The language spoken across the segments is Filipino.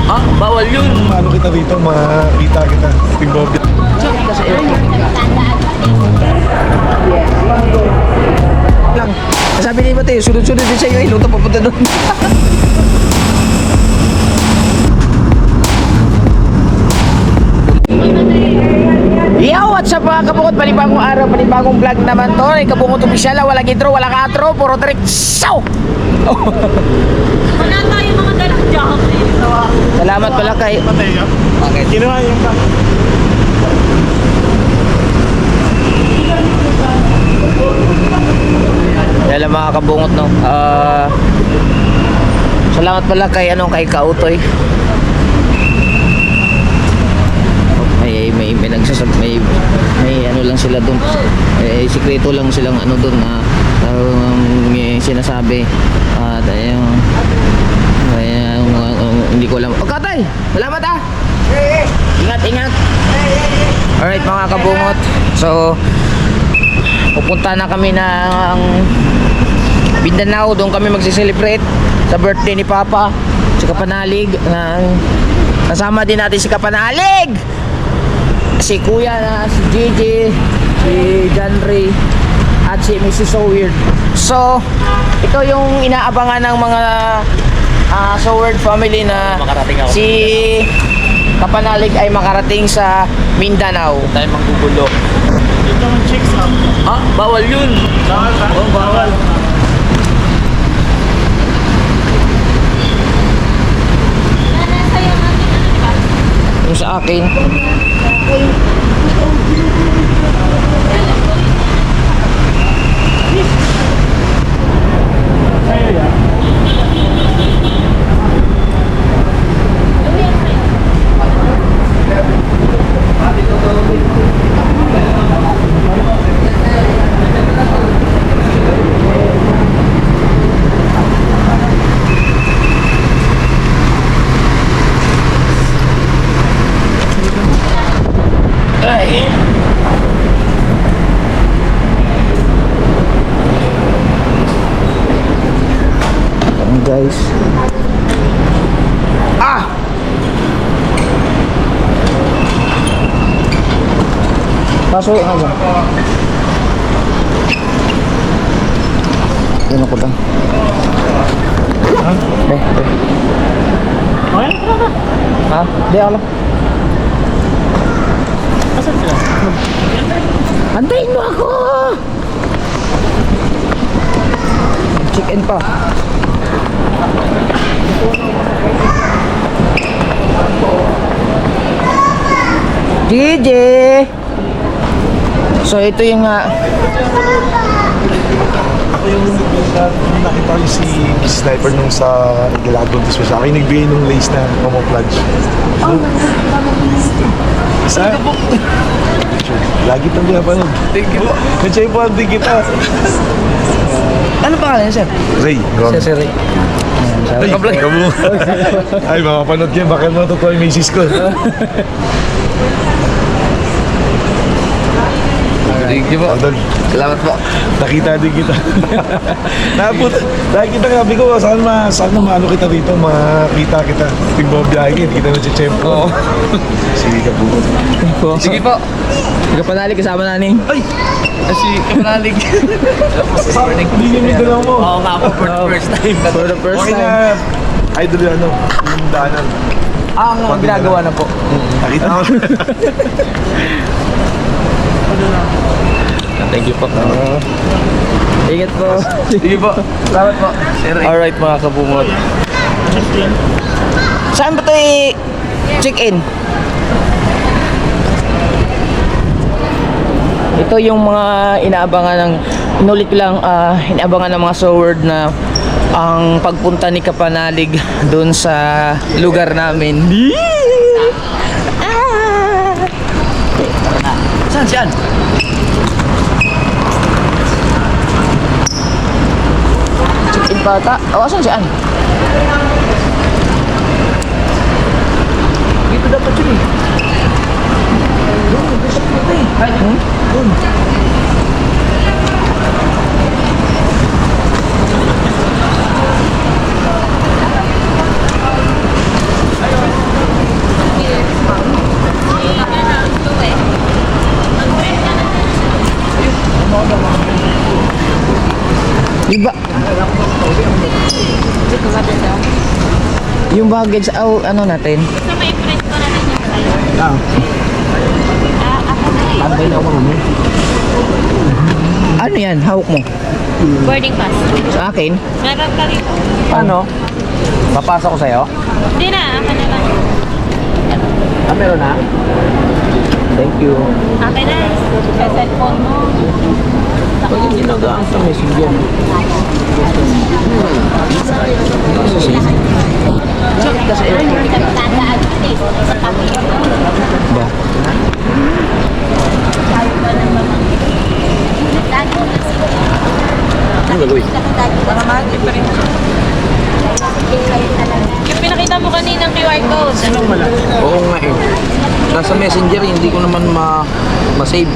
Ah, bawal yun. Ano kita dito, makita kita. Tingbobi. Lang. Sabi ni Mate, sunod-sunod din sa iyo, iluto papunta doon. Yo, what's up mga kabukot? Panibagong araw, panibagong vlog naman to. Kabukot opisyal, walang intro, walang outro, puro trick. So! Wala tayo mga ganang job. Salamat pala kay... Bakit? Ginawa yung pa. Yan lang mga kabungot, no? Salamat pala kay, kay Kautoy. May nagsasab may ano lang sila doon, sikreto lang silang ano doon na may sinasabi at hindi ko alam. Katay, salamat ah. Ingat. Alright mga kabungot, so pupunta na kami ng Mindanao. Doon kami magse-celebrate sa birthday ni Papa, si Kapanalig. Kasama din natin si Kapanalig, si Kuya na si Gigi, si John Ray, at si Mrs. So Weird. So, ito yung inaabangan ng mga So Weird family na si Kapanalig ay makarating sa Mindanao. Tayo manggugulo. Ito naman chicks up. Ah, bawal yun. Bawal ba? Oh, bawal. Yung sa akin, guys. Pasok nga ba? Yan ako lang. Okay, tara na. Ha? Di ako lang. Asan sila? Antayin mo ako! Chicken pa. Gigi! So ito yung Ako yung nakita ko si Sniper nung sa Gilagong Dispo sa akin. Nagbigay nung lace na camouflage. Isa? Lagi itong pinapanood. Thank you. Nandiyan po din kita. ano pangalan niya, sir? Ray. Sir Ray. Ay, kamu. Ay, makapanood yan. Baka natutuwa yung misis ko. Thank you po. Adol. Salamat po. Nakita din kita. Nakikita ka, sabi ko, saan maano kita dito, makita kita. Tingbobiyahin, kita na si Chempo. Oo. Sige ka po. Sige po. Sige Panalig, kasama namin. Ay! Si Kapanalig. Hindi yung dalaw mo. Oo nga po, for the first time. For the first Okay time. na, idol yung yung daanan. Ang ginagawa na po. Nakita ko. Thank you po. Ingat po. Sige po. Salamat po. Sir, Alright mga kabungot. Saan ba ito check-in? Ito yung mga inulit lang, inaabangan ng mga Soward na ang pagpunta ni Kapanalig doon sa lugar namin. saan siyan? Check-in bata. Awasan siya. Dito dapat yun eh. Ay, doon. Ayun. Yung baggage, ano natin? Gusto mo i-print ko na rin yung sa'yo? Ah, Ako na eh. tambay na ako mamaya. Ano yan? Hawak mo? Boarding pass. Sa akin? Meron ka rito. Ano? Papasok ko sa'yo? Hindi na, ako na lang. Ah, meron na? Thank you. Akin na. Sa cellphone mo. Pag hindi nagaan sa messenger. Ba? Ano gagawin? Yung pinakita mo kaninang QR code. Ano wala? Oo nga eh. Nasa messenger, hindi ko naman ma-save.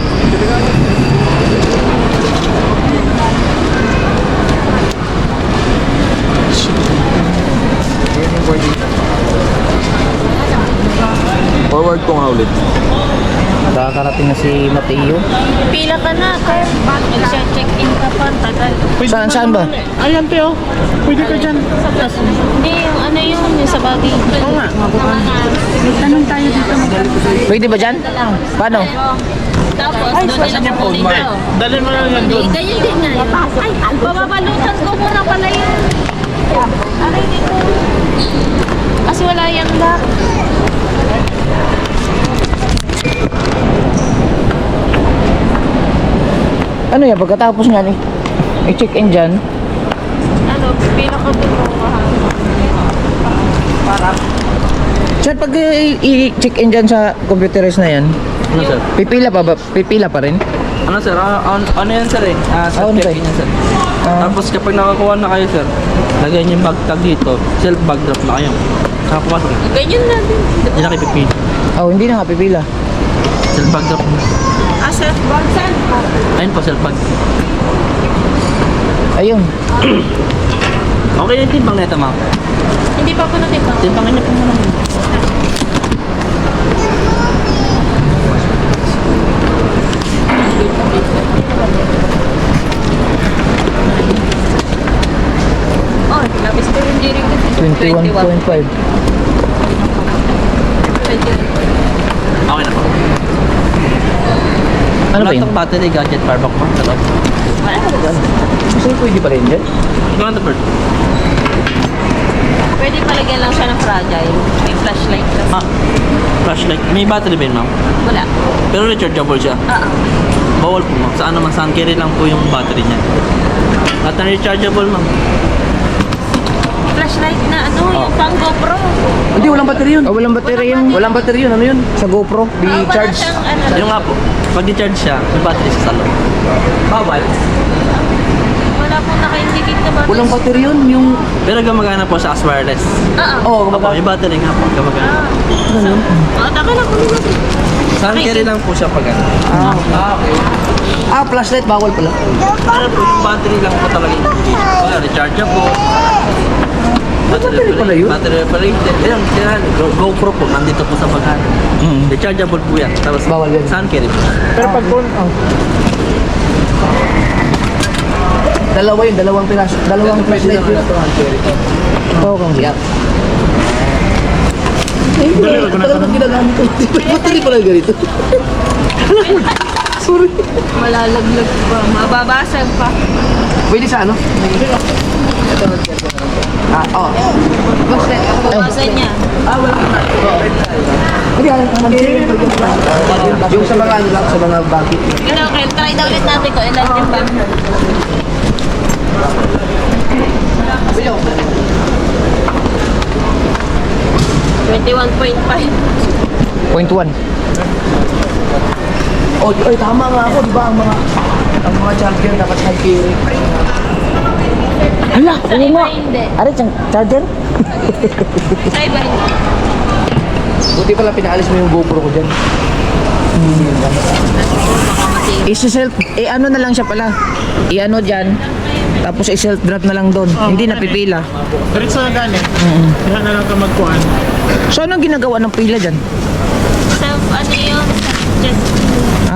Forward ko nga ulit. Nakakarating na si Mateo. Pila ka na, sir. Mag-check-in ka pa. Tagal. Saan ba? Ayan, Teo. Pwede ka dyan. Hindi, yung ano yung sa bagay. Oo nga. Tanong tayo dito. Pwede ba dyan? Paano? Tapos, doon nila kukunin ko. Dali mo lang yan doon. Ganyan din nga yun. Ay, bababalutan ko muna pala yun. Aray dito. Kasi wala yung lock. Ano yan? Pagkatapos nga i-check-in dyan. Ano, pipila ko doon mo. Sir, pag i-check-in dyan sa computerized na yan, Ano sir? pipila pa rin? Ano sir? Ano yan sir eh? Ano Self-check-in yan sir. Ah. Tapos kapag nakakuha na kayo sir, lagyan niyo yung bag tag dito, self bag drop na kayo. Saka pumasok na. Ganyan na din. Hindi na kayo pipili. Oh, hindi na nga pipila. Self bag drop na. Sir, saan? Ayun po, self bag. Ayun. Okay yung timbang neta ma'am. Hindi pa po natin ba? Timbangin niyo po muna. Oh, labis ko yung diri kasi. 21.5. 21. Okay na po. Ano ba Lahat yun? ng battery, gadget, power bank mo. Sa loob. Kasi pwede pa rin dyan? Ikaw na bird. Pwede palagyan lang siya ng fragile. May flashlight kasi. Flashlight. May battery ba yun ma'am? Wala. Pero rechargeable siya. Bawal po ma'am. Saan naman? Saan carry lang po yung battery niya. At na rechargeable ma'am. Flashlight na ano, yung pang GoPro. Hindi, walang battery yun. Oh, walang battery yung... Walang battery yun. Ano yun? Sa GoPro, Wala di-charge. siyang ano. Yung nga po. Pag i-charge siya, may battery siya sa loob. Bawal. Wala pong naka-indicate na ba? Walang battery yun, yung... Pero gumagana po siya as wireless. Oo. Opo, may battery nga po. Gumagana. Taka lang kung ano. Saan carry lang po siya pag ano. Okay. Ah, flashlight, bawal pala. Ano po, yung battery lang po talaga yung wala, rechargeable. Battery pala yun? Battery operated. Ayun, kailangan, GoPro po, nandito po sa bagan. Rechargeable po yan. Tapos, Bawal yan. saan carry po? Pero pag Dalawa yun, dalawang piraso. Dalawang flashlight yun. Oo, kang siyak. Talagang ginagamit ko. Battery pala ganito. Sorry. Malalaglag pa. Mababasag pa. Pwede sa ano? Ah, oo. Babasan niya. Yung sa mga ano lang, sa mga bakit. Ito, okay. Try na ulit natin ko. Ilan din ba? Bilyo. 21.5. 0.1. Oh, ay tama nga ako, di ba? Ang mga charger dapat high carry. Hala, Sa oo iba nga. hindi. Are, charger? Sa iba hindi. Buti pala pinaalis mo yung GoPro ko dyan. Isi-self, ano na lang siya pala. I-ano dyan. Tapos i-self-drop na lang doon. Hindi napipila. diretso na gani. Kaya na lang ka magkuhan. So, anong ginagawa ng pila dyan? Self, ano yun? Just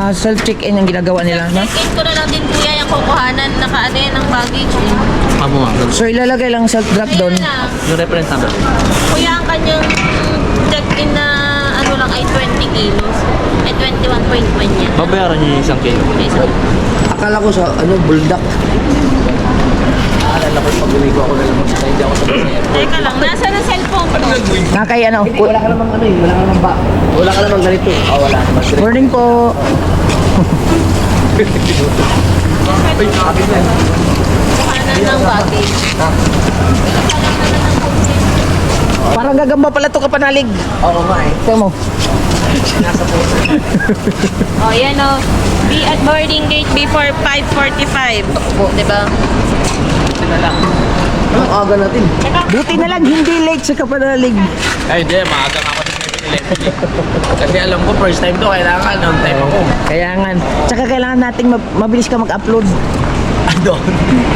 Self-check-in yung ginagawa nila, no? check-in ko na lang din kuya yung kukuhanan, naka-ano yan ng baggage eh. Amo nga. So ilalagay lang self-drop doon. Ayun na. Yung reference number. Kuya, ang kanyang check-in na ano lang ay 20 kilos. Ay 21.1 yan. Babayaran niyo yung isang kilo. Akala ko sa ano, buldak. Alala ko pag uwi ko ako na lang magsasay. Hindi ako sabay sa Teka lang, nasa na cellphone ko? Nakay ano? Wala ka namang ano eh. Wala ka namang ba? Wala ka namang ganito. Ah, wala naman. Morning po. Kuhanan ng baggage. Parang gagamba pala to kapanalig. Oo nga eh. Tingnan mo. Oh, yan o. Be at boarding gate before 5:45. Diba? Anong aga natin? Buti na lang hindi late sa kapanalig. Ay, hindi. Maaga nga ako sa 7-Eleven. Kasi alam ko, first time to. Kailangan on time ako. Kaya nga. Tsaka kailangan nating mabilis ka mag-upload. Doon.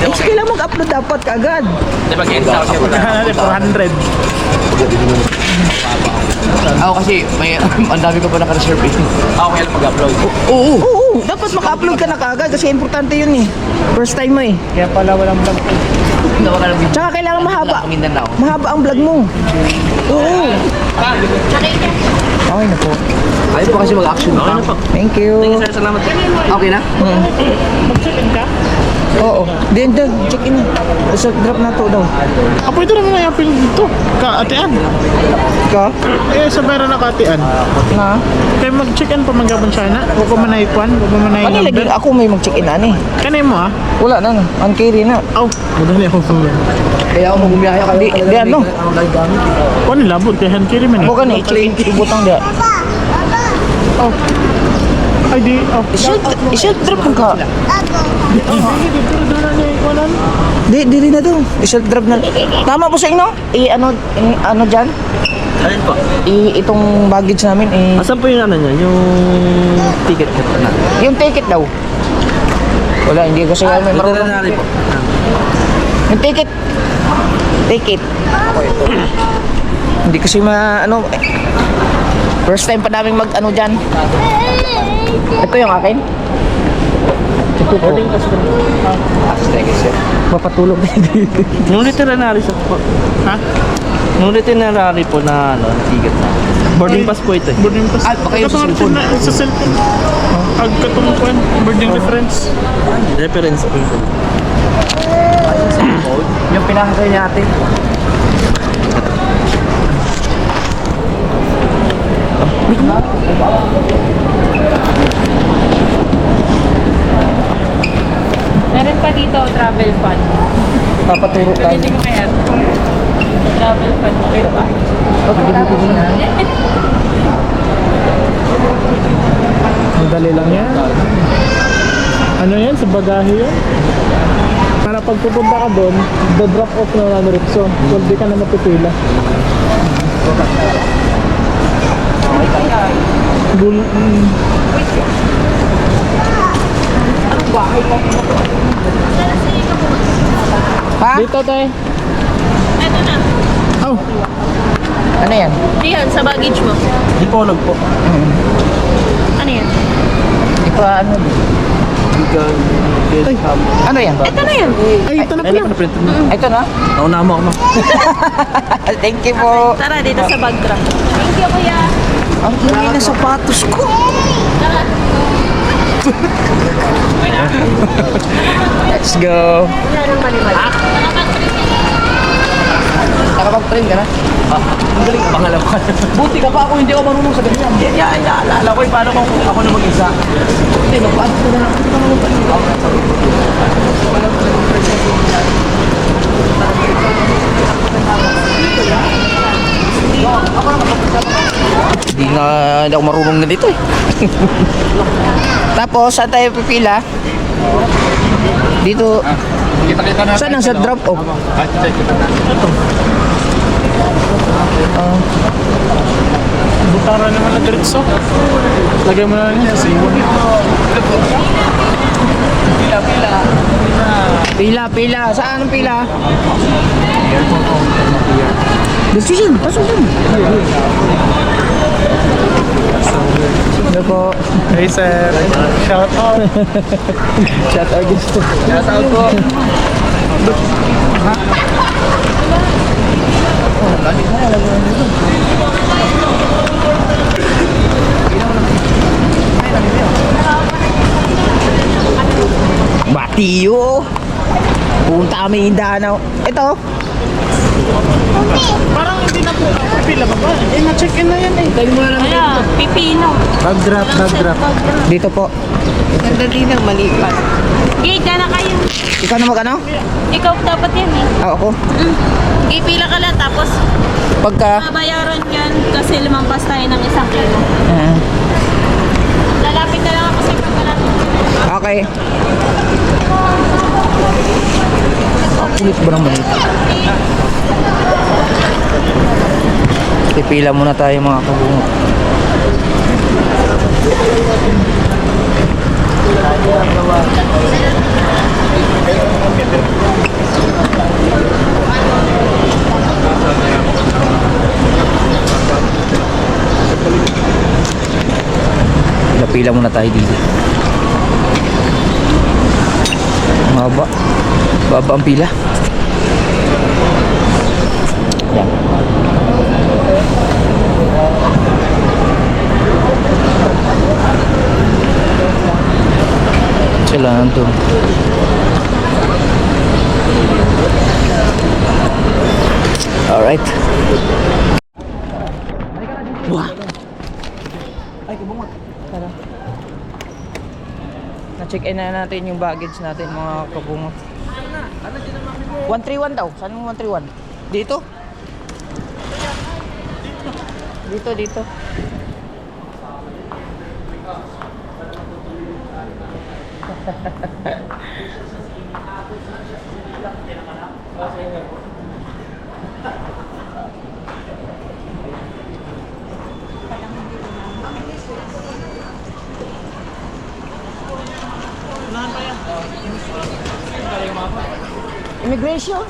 Eh, kailangan mag-upload dapat kaagad. Hindi, mag-end out siya. Kailangan natin 400. Ako kasi, may, ang dami ko pa naka-reserve eh. Ako kaya lang mag-upload. Oo. Oo. Dapat maka-upload ka na kaagad kasi importante yun eh. First time mo eh. Kaya pala walang vlog. Hindi ka lang Tsaka kailangan mahaba. Mindanao. Mahaba ang vlog mo. Oo. Okay na po. Ayaw po kasi mag-action. Okay na po. Thank you. Sir, salamat. Okay na? Mag-check-in ka? Oo. Then, check-in. Sa drop na to daw. Ah, pwede naman na yapin dito. Kaatian. Ka? Eh, sa meron na kaatian. Na? Kaya mag-check-in pa magabang siya na. Huwag ko manay kwan. Huwag ko manay Ano lagi? number. Ako may mag-check-in na ni. Kanay mo ah. Wala na. Uncarry na. Aw, madali ako sa Kaya ako mag-umiyaya ka. Di ano? Kung labot, kaya hand carry man eh. Ako ka na i-check-in. Ibutang dia. Oh. Ay, di. Oh. I-self drop mo ka. Di rin na to. I-self drop na. Tama po sa inyo? Ano dyan? Alin po? Itong baggage namin Asan po yung ano niya? Yung ticket ko na. yung ticket daw. Wala, hindi kasi may Ito na marunong. narin po. Yung ticket. Ticket. Hindi kasi first time pa namin mag dyan. Ito yung akin. Ito po. Mapatulog na dito. Nung itinerary sa po. Ha? Nung itinerary po na ticket na. Boarding pass po ito eh. Boarding pass. Ah, baka yung sa cellphone. Sa cellphone. Ang katungkuan. Boarding reference. Reference po ito. Yung pinakasay niya ate. Meron pa dito, travel fund. Papaturo tayo. Pwede ko kaya. Travel fund. Pwede ba? Madali lang yan. Ano yan? Sa bagahe yan? Para pag pupunta ka doon, drop off na diretso. So, di ka na mapipila. Ha? Dito tayo. Ito na. Oh, Ano yan? Diyan, sa baggage mo. Dipolog po. Ano yan? Di pa ano. Ano yan? Ito na yan. ay, ito na Ay, pala. na-print mo. Ito na? Nauna mo ako ma. Thank you po. Tara, dito sa bag truck. Thank you, kuya. Ang huli na sapatos ko. Tara. Let's go. Wala nang mali-mali. Nakapag-train ka na? Ang galing ka pangalawa. Buti ka pa ako, hindi ako marunong sa ganyan. Yan, naalala ko paano kung ako na mag-isa. Hindi, magpaano ko na lang. Hindi ka naman Hindi ako marunong na dito eh. Tapos, saan tayo pipila? Dito. Kita-kita na. Saan ang sa drop off? Butara naman na diretso. Lagay mo na niya sa iwan. Pila. Saan ang pila? Decision. Pasok dun. Ano po? Hey sir, shout out. Shout out gusto. Shout out po. Batiyo. Punta kami Indanaw. Ito. Parang hindi na po pila ba ba? Eh, na-check-in na yan eh. Ayan, pipino. Bag drop. Dito po. Gate ka na kayo. Ikaw na magano? Ikaw dapat yan eh. Ako. Ipila ka lang tapos Pagka. babayaran yan kasi lumampas tayo ng 1 kilo. Lalapit na lang ako sa pagkalapit. Okay. Ang kulit ba naman ito? Pipila muna tayo mga kabungot. Pila muna tayo dito. Mahaba. Baba ang pila. Yan. Sila nandun. Alright. Wah. Ay, kubungot. Tara. Na-check in na natin yung baggage natin mga kabungot. 131 daw. Saan yung 131? Dito? Dito. Immigration?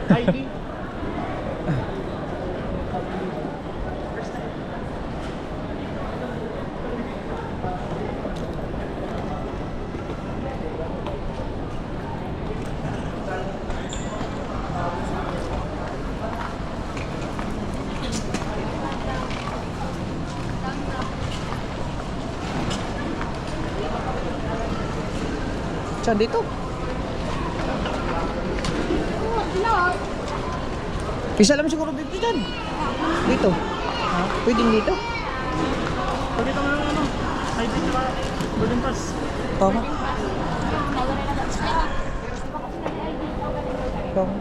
ID. Saan dito? Isa lang siguro dito dyan. Dito. Pwedeng dito. Pagkita mo ng ano, ID tsaka boarding pass. Tama. Tama.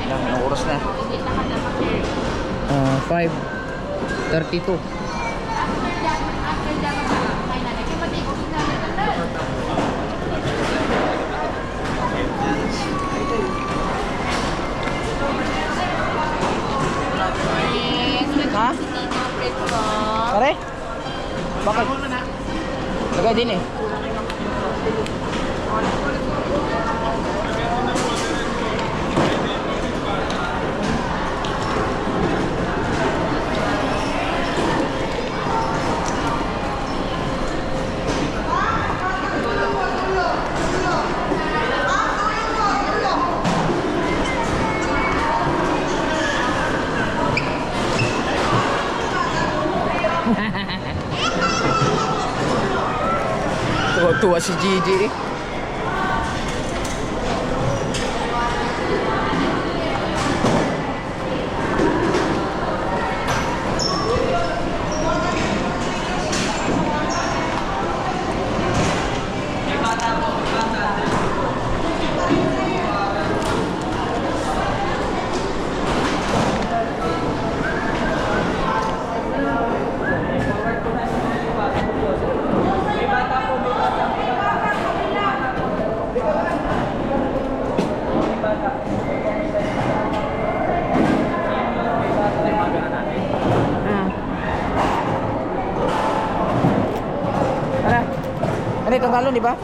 Ilang oras na? 5:32. Ha? Pare? Bakit? Lagay din eh. Tuwa si Gigi. galon, di ba?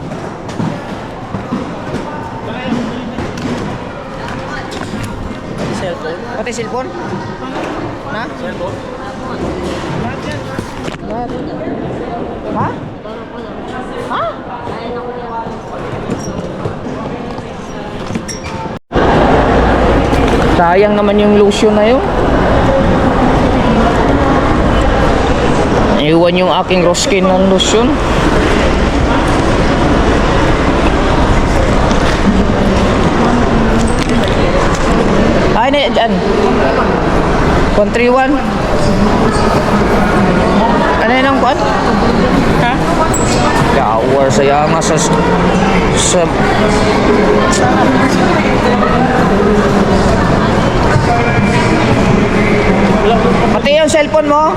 Cellphone. Pati cellphone? Na? Cellphone. Lahat. Ha? Ha? Sayang naman yung lotion na yun. Iwan yung aking Roskin ng lotion. Ay, na dyan. Country one. Ano yun ang kuwan? Ha? Shower saya nga sa pati yung cellphone mo.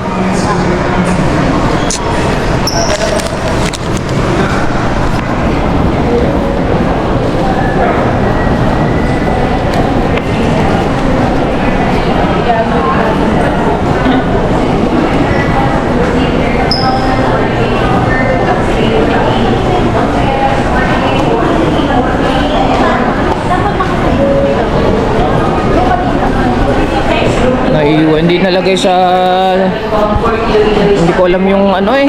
Naiiwan, hindi nalagay sa, hindi ko alam yung ano eh,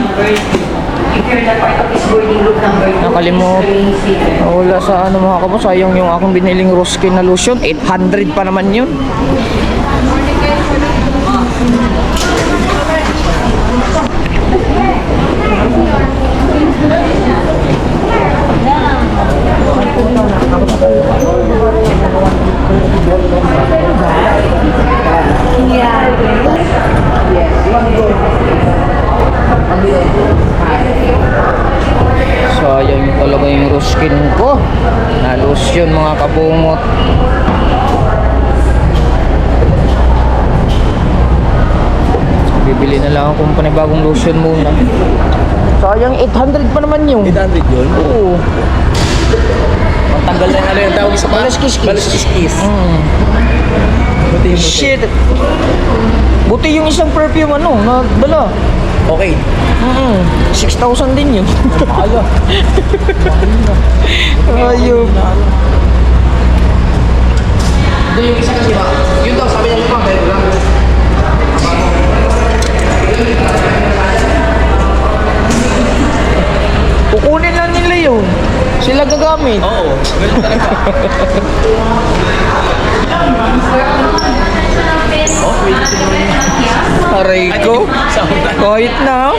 nakalimot. Wala sa ano mga kapos, sayang yung akong biniling Roskin na lotion, 800 pa naman yun. Sayang yung talaga yung Roskin ko na lotion mga kabungot. Bibili na lang akong panibagong lotion muna. Sayang 800 pa naman yung 800 yun? oo. Ang tanggal na yung ano yung tawag sa pa? Balas kiss-kiss. Balas kiss-kiss. Buti yung buti. Shit. Buti yung isang perfume ano, na dala. Okay. 6,000 din yun. Ala. Ayun. Ito yung isa kasi ba? Yun daw, sabi niya lumang, pero lang. Kukunin lang nila yun. Sila gagamit. Oo. Ganun talaga. Oh, wait. Aray ko. Kahit na.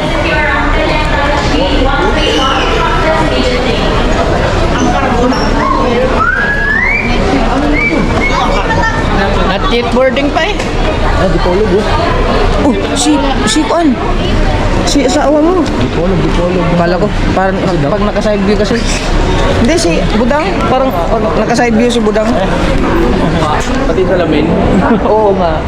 Not yet boarding pa eh. Ah, di po ulo. Si Juan. Si asawa mo. Dipolog. Kala ko, parang pag naka-side view kasi. Hindi, si Budang. Parang pag naka-side view si Budang. Pati salamin. Oo nga.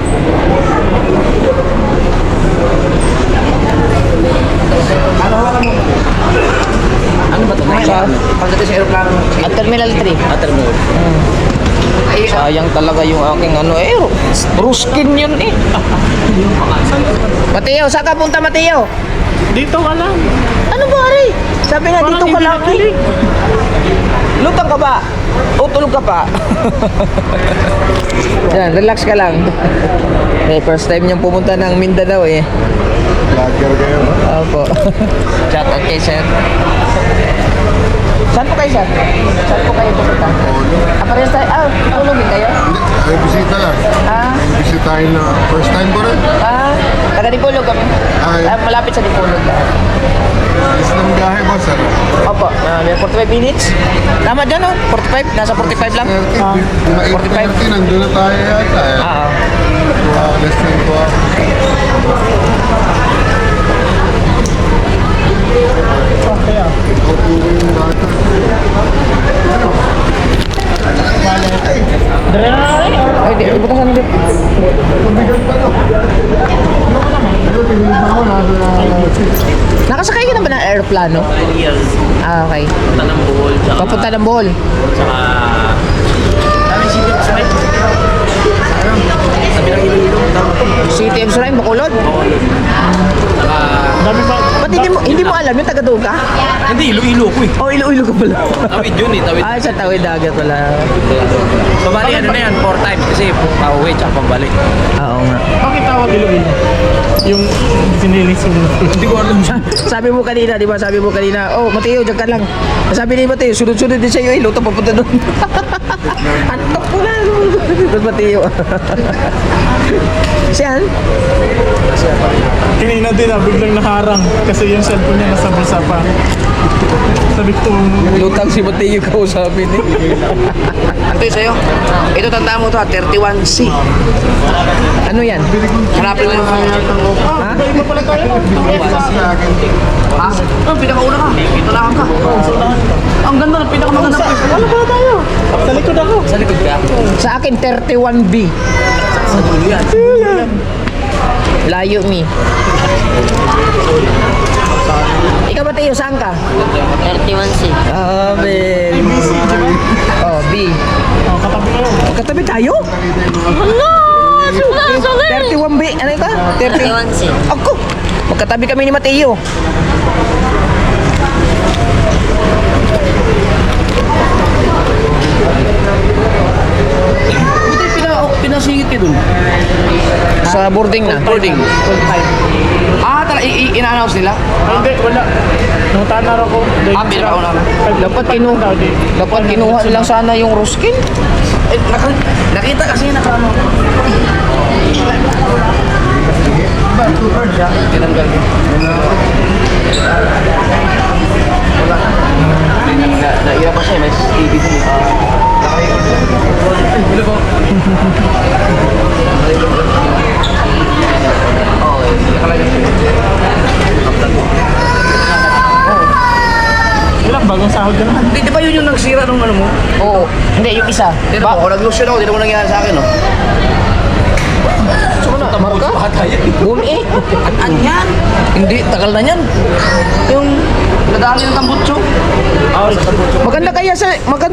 Ano ba ito? Sa- Pagdating sa aeroplano. At Terminal 3. Terminal. Sayang talaga yung aking ano eh. Ruskin yun eh. Mateo, saan ka punta Mateo? Dito ka lang. Ano ba Ari? Sabi nga Parang dito ka hindi lang. nakalig. Lutang ka ba? O tulog ka pa? Yan, relax ka lang. Eh, first time niyang pumunta ng Mindanao eh. Vlogger kayo. Opo. Chat out kay sir. Saan po kayo sir? Saan po kayo pupunta? Parehas tayo. Tulogin kayo? May bisita lang. Ah, Bisitahin na first time ko rin. taga Dipolog kami. Ay. Malapit sa Dipolog. Is ng biyahe mo, sir. Opo, may 45 minutes. Tama dyan oh, 45. Nasa 45 lang. 45. 45. Nandun na tayo yata. Ah, Less than 12. Okay ah. Dire na rin. ay, di buta sa nandito. Nakasakay ka na ba ng aeroplano? Years. Ah, okay. Punta ng Bohol. Tsaka, Papunta ng Bohol. tsaka... Dami city of Smite. Sabi ng Iloilo. City of Srine, Bacolod. Tsaka... Dami ba? Ba't hindi mo alam yung taga doon ka? Hindi, Iloilo ko eh. Oh, Iloilo ka pala. Tawid yun eh, tawid. Ah, sa tawid dagat pala. So bali ano na yan, 4 times kasi pauwi tsaka pambalik. Oo nga. Bakit tawag Iloilo? Yung sinilis yung... Hindi ko alam siya. Sabi mo kanina, di ba? Sabi mo kanina, oh, Mateo, dyan ka lang. Sabi ni Mateo, sunod-sunod din sa'yo, Ilo, ito papunta doon. Antok ko na. Doon, Mateo. Siyan? Kanina din biglang naharang kasi yung cellphone niya nasa bulsa pa. Sabi ko, Lutang si Mateo kausapin eh. Ito yung sa'yo. Ito tandaan mo to, 31C. Ano yan? Hanapin mo yung... Ha? iba pala tayo. Ha? Oh, pinakauna ka. Tulakan ka. Ang ganda ng pinakamaganda. Wala pala tayo. Sa likod ako. Sa likod ka? Sa akin, 31B. Sa dulo yan. Layo mi. Ikaw Mateo, saan ka? 31C. Ah, man. Oh, B. Oh, katabi kayo. Magkatabi tayo? Hala! Sulit! 31B. Ano ito? 31C. Ako! Magkatabi kami ni Mateo. Buti pinasingit ka dun. Sa boarding na. Boarding. Ina-announce nila? Ay, hindi, wala. Nung tanaro ko. Pinakauna ka. Dapat kinuha nilang sana yung Ruskin. Eh, nakita kasi naka-ano. Tinanggal ko. Wala. Naira pa siya, may TV din. Ano ba? Ilang bagong sahod ka naman. Di ba yun yung nagsira nung ano mo? Oo. Hindi, yung isa. Dito ako, nag-lotion ako, dito mo nangyari sa akin, no? Tamar ka? Bumi eh. Ano yan? Hindi, tagal na yan. Yung nadali ng tambutso. Maganda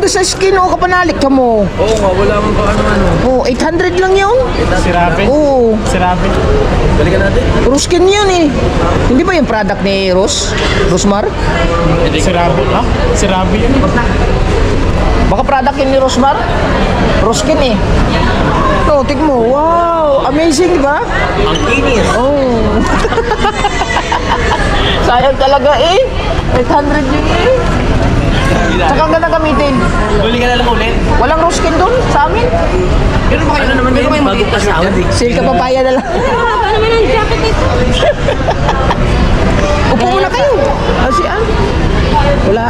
sa skin o kapanalik ka mo. Oo nga, wala mong ano. Oh, 800 lang yun. Si Rabi. Oo. Si Rabi. Balikan natin. Ruskin yun eh. Hindi ba yung product ni Rosmar? Si Rabi. Ha? Si Rabi yun. Baka product yun ni Rosmar? Ruskin eh. No, tig mo. Wow! Amazing, di ba? Ang kinis. Oh. Sayang talaga eh. 800 yun eh. Saka ang ganda gamitin. Buli ka na lang ulit. Walang Ruskin doon sa amin. Meron ba kayo? Ano naman Meron ba yun? yung Bago pa sahod eh. Sale ka papaya na lang. Ano naman ang jacket ito? Upo muna kayo. Asian. Wala.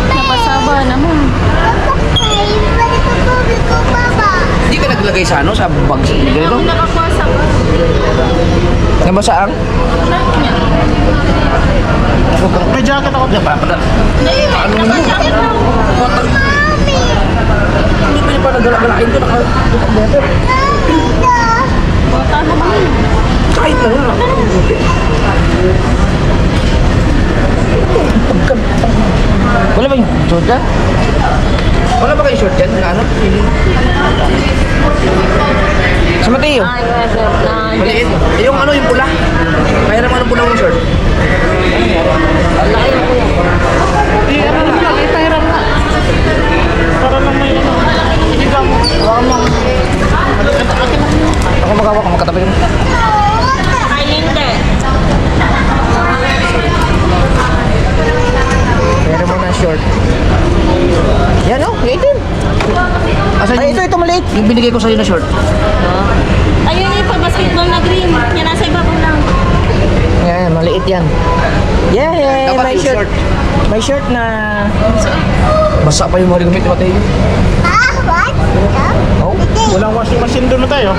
Napasaba naman. Hindi ka naglagay sa ano, sa bag ganito? Ang nakakuha sa Nabasaang? May jacket ako. Diyan pa, naka-jacket lang. Hindi pa niya pa nagala-galain ko, naka-letter. Bota naman. Kahit na nga. Wala ba yung short ka? Wala ba kayo short yan? Ano? Sa Mateo. Ay, na. Maliit. Yung ano, yung pula. Kaya naman ang pula ng short. Itahiram na. Para lang may ano. Hindi lang. Ako magawa ka, magkatabi mo. Ay, hindi. Meron mo na short. Yan o, liitin. Asan Ay, ito maliit. yung binigay ko sa'yo na short? Ayun yung pa-basketball na green. Yan, nasa ibabaw lang. Yan, maliit yan. Yeah, Dapat may yung shirt. short. May shirt na... Basa pa yung mga gamit ni Mateo. Oh, Walang washing machine doon na tayo.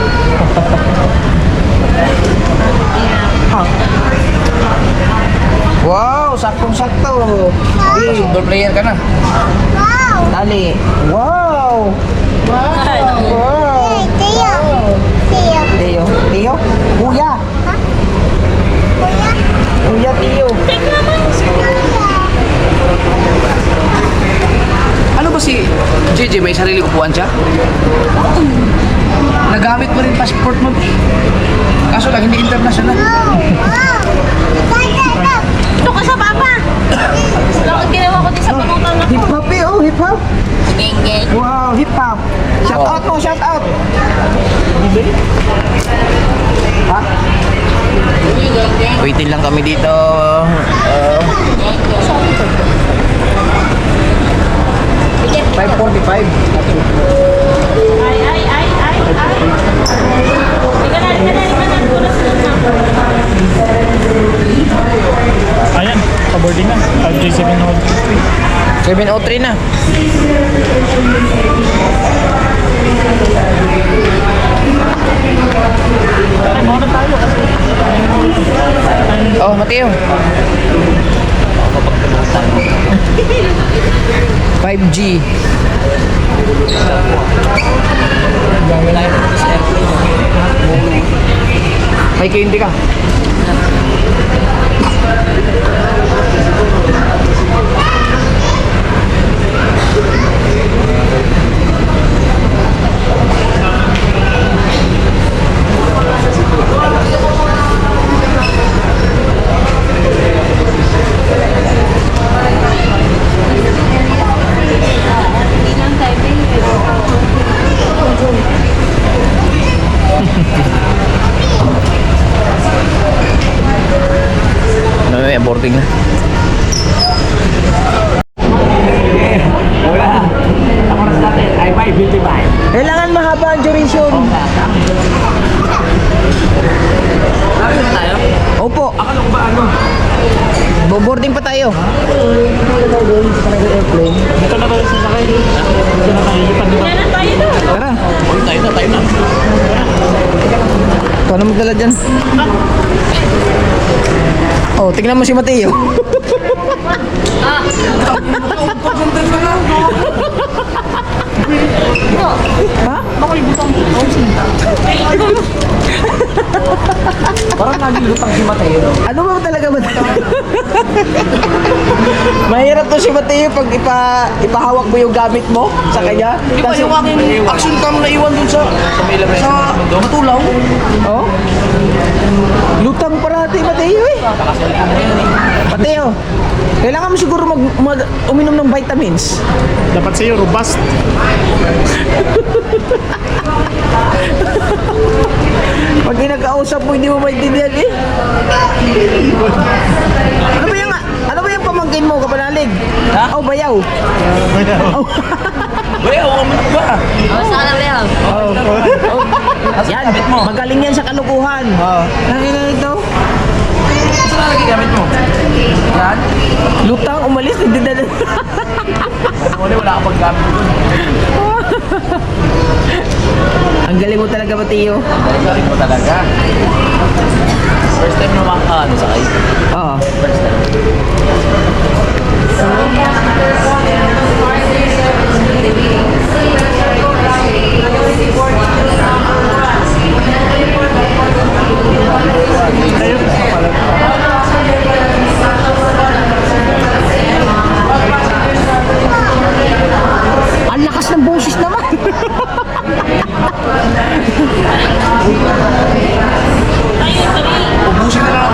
wow, saktong-sakto. Football player ka na. Dali. Wow! Wow! Teo. Teo? Kuya. Kuya, Teo. Ano ba si JJ? May sarili upuan siya? Magagamit mo rin passport mo. Kaso lang, hindi international. Ito ka sa papa! Bakit ginawa ko din sa pangutang na Hip hop eh, oh, hip hop. Geng-geng. Wow, hip hop. Shout out mo, shout out. Ha? Waitin lang kami dito. 5:45. Ay. Liga na. Kulas na. Ayan, paboarding na. 5J703. 7:03 na. Ay, muna tayo kasi. Oh, Mateo. 5G. May candy ka. Hindi lang tayo, May boarding na. Kailangan mahaba ang duration. Bakit tayo? Opo. Akala ko ba ano? Boarding pa tayo. Dito na tayo sasakay. Dito na tayo. Ipad Yan na tayo doon. Tara. Tayo na. Paano magdala dyan? Oh, tingnan mo si Mateo. Parang naging lutang si Mateo. Ano ba talaga ba? Mahirap to si Mateo pag ipahawak mo yung gamit mo sa kanya. Di ba yung aking action cam na iwan dun sa matulaw? Oh? Lutang parati Mateo eh. Mateo, kailangan mo siguro uminom ng vitamins. Dapat sa'yo, robust. Pag kinakausap mo, hindi mo maintindihan eh. Ano ba yung pamangkin mo, kapanalig? Ha? Oh, bayaw. Bayaw, ano ba? Saan na yan? Yan, magaling yan sa kalukuhan. Nakikinig daw. Saan lagi gamit mo? Yan? Lutang, umalis, hindi na. Wala ka pag-gamit ko. Ang galing mo talaga, Mateo. Galing mo talaga. First time naman ka, ano sakay? Oo. First time. Ang lakas ng boses naman. Ubusin na lang.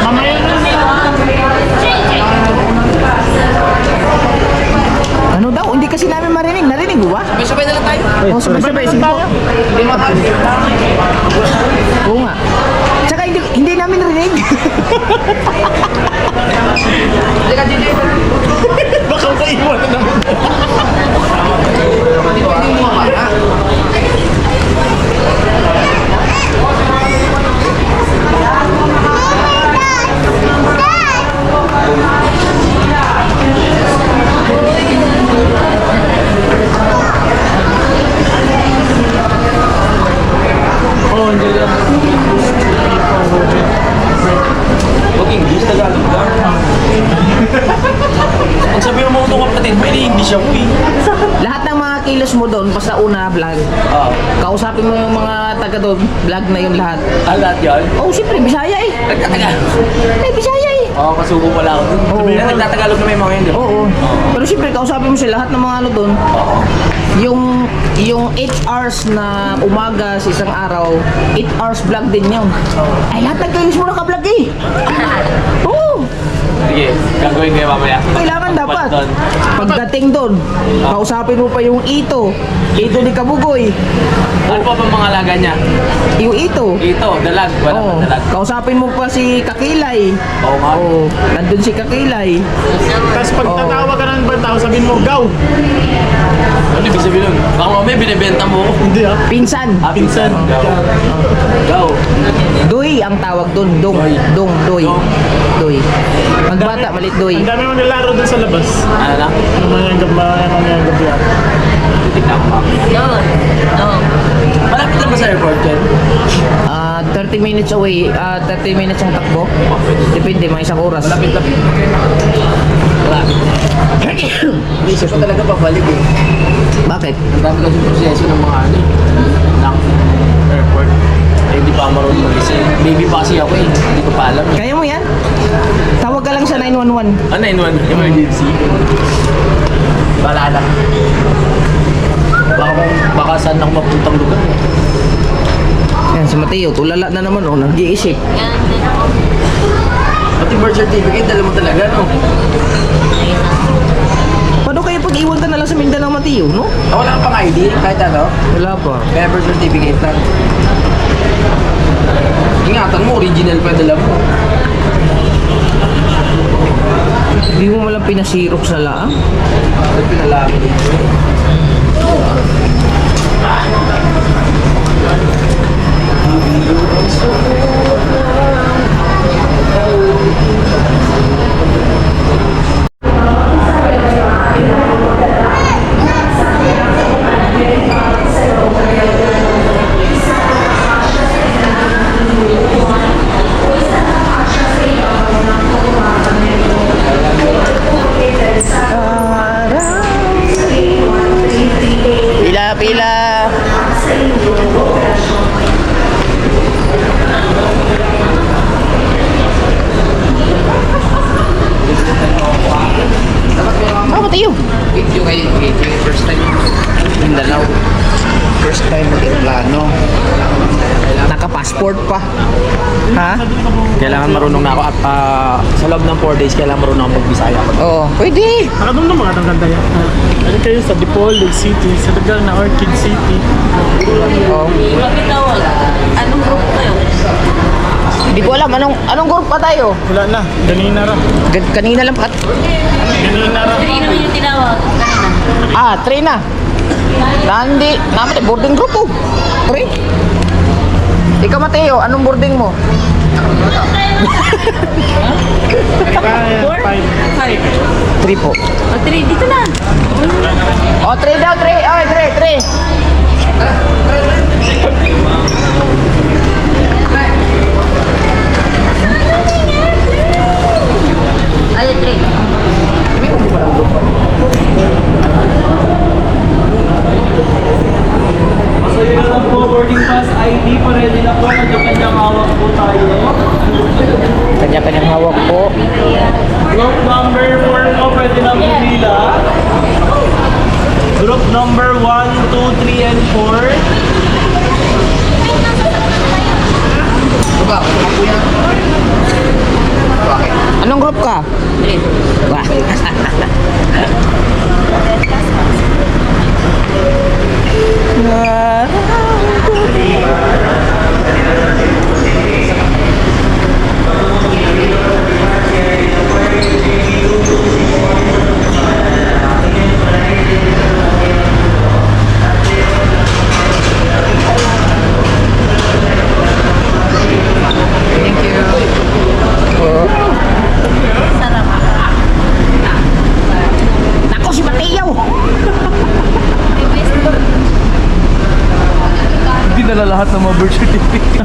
Mamaya na. Ano daw? Hindi kasi namin marinig. Narinig mo ba? Sabay-sabay na lang tayo. Oh, sabay-sabay. Sige po. Hindi mahal. Oo nga. Tsaka hindi namin narinig. Halika dito. Baka maiwan na naman. Hindi pwede yung mga bata. Oh, hindi lang. Huwag English, Tagalog ka. Pag sabihin mo itong kapatid, may English ako eh. Lahat ng mga kilos mo doon, basta una vlog. Oo. Kausapin mo yung mga taga doon, vlog na yung lahat. Lahat yan? Oh, siyempre, Bisaya eh. Teka. Eh, Bisaya eh. Oo, kasubo pala ako dun. Oo. Nagtatagalog na may mga yun, di ba? Oo. Pero siyempre, kausapin mo sila lahat ng mga ano doon. Yung 8 hours na umaga sa isang araw, 8 hours vlog din yun. Ay, lahat nagkainis mo naka-vlog eh. Oo. Sige, gagawin kayo mamaya. Kailangan dapat. Doon. Pagdating doon, kausapin mo pa yung Ito ni Kabugoy. Ano pa bang mga alaga niya? Yung Ito. Ito, dalag. Wala Oo. pa dalag. Kausapin mo pa si Kakilay. Oo nga. Oo. Nandun si Kakilay. Tapos pag tatawa ka ng ibang tao, sabihin mo, Gaw! Ano ibig sabihin nun? Baka mamaya binibenta mo ako. Hindi ah. Pinsan. Pinsan. Go. Go. Doy ang tawag doon. Doy. Doy. Magbata, malit doy. Ang dami mo nilaro dun sa labas. Ano na? Mamayang gabi yan. Titignan ko. Malapit lang ba sa airport yan? 30 minutes away. 30 minutes ang takbo. Depende, mga isang oras. Malapit. Hindi ko talaga pabalik eh. Bakit? Ang dami kasi proseso ng mga ano ng airport. Eh, hindi pa ako marunong mag-isip. Baby pa kasi ako eh. Hindi ko pa alam eh. Kaya mo yan? Tawag ka lang sa 911. Ano yun? Emergency? Bahala. Baka saan ako mapuntang lugar eh. Yan, si Mateo, tulala na naman, oh, nag-iisip. Pati birth certificate, dala mo talaga, no? Paano kaya pag-iwan ka na lang sa Mindanao, Mateo, no? Wala kang pang ID, kahit ano. Wala pa. Kaya birth certificate lang. Ingatan mo, original pa dala mo. Hindi mo malang pinasirok sa laang. Bakit pinalaki dito? Pila. Ah, Mateo. Video kayo, first time Mindanao. First time mag-aeroplano. Naka-passport pa. Ha? Kailangan marunong na ako at sa loob ng 4 days, kailangan marunong ako mag-Bisaya. Oo, pwede. Nakadum na mga ganda yan. Ano kayo sa Dipol, Lake City, sa lugar na Orchid City. Oo. Anong group kayo? Hindi ko alam, anong group pa tayo? Wala na, ganina ra. Kanina lang pat. Ganina ra. Hindi naman yung tinawag kanina. 3 na. Nandi, naman boarding group oh. 3. Ikaw Mateo, anong boarding mo? Five. 3 po. Dito na. 3 daw, 3. Ay, 3. Ay, 3. Masaya na lang po, boarding pass ID, pa-ready na po, kanya-kanyang hawak po tayo. Kanya-kanyang hawak po. Group number 4 po, pwede na pumila. Group number 1, 2, 3, and 4. Bakit? Ako yan. Bakit? Anong group ka? 3. Wah. Nako si Mateo. Hindi na lahat ng mga birth certificate.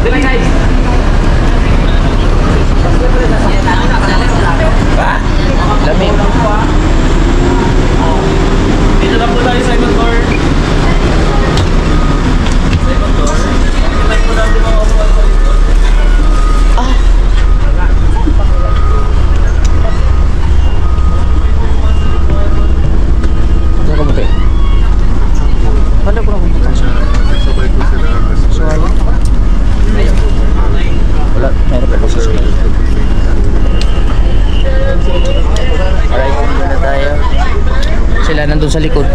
Dila guys! Lamig. Dito na po tayo sa motor. pala nandun sa likod.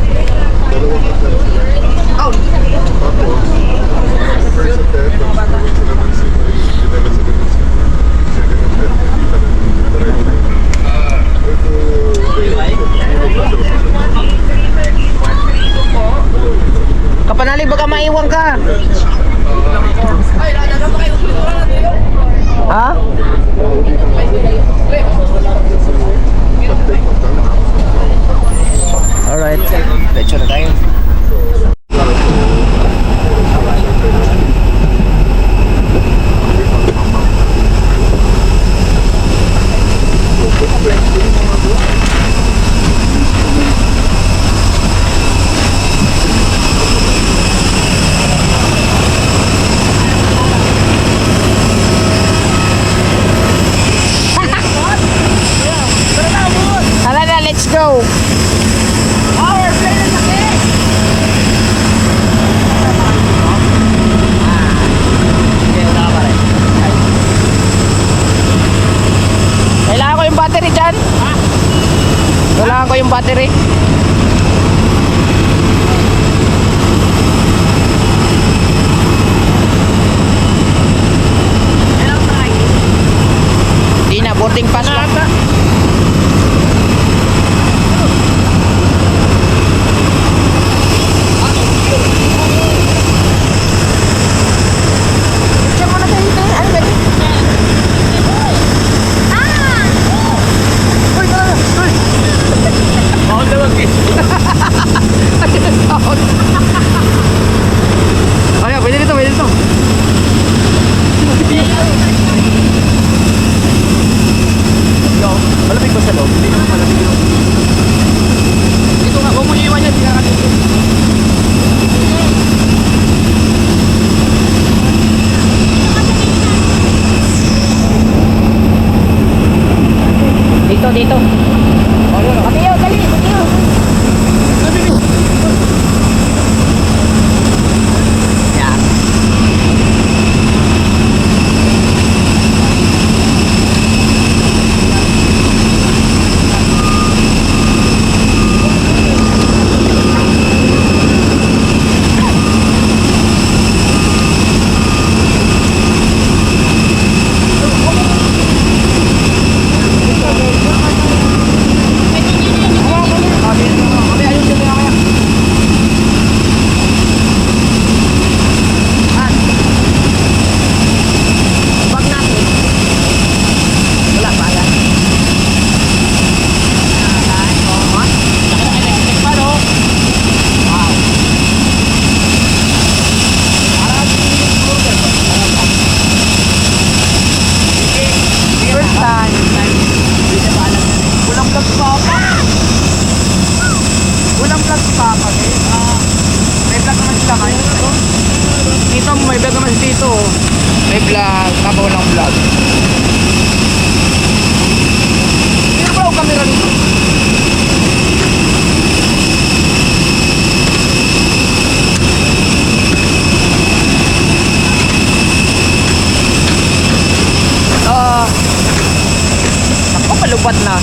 Kapanali, baka maiwan ka. Ha? Alright, let's na tayo. Tara na, let's go! Kailangan ko yung battery dyan. Kailangan ko yung battery. Di na, boarding pass lang. Ayan, pwede dito, pwede dito. Yo, malamig ba sa loob? Hindi naman malamig yun. Dito nga, huwag mo iiwan yan, hindi ka dito. Dito, dito. Patiyo, dali, patiyo. Yan. May vlog naman dito. May vlog, kabaw ng vlog. Hindi ba ako camera dito? Ako palupat na.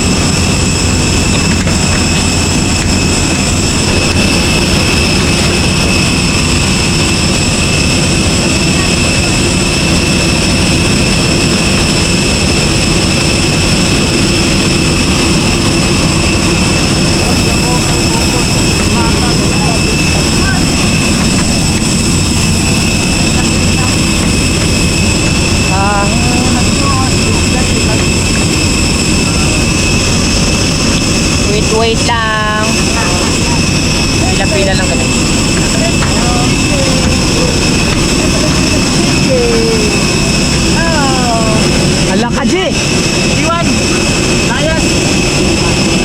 Wait lang. Pila-pila lang kami. Ala ka, G! 31! Layan!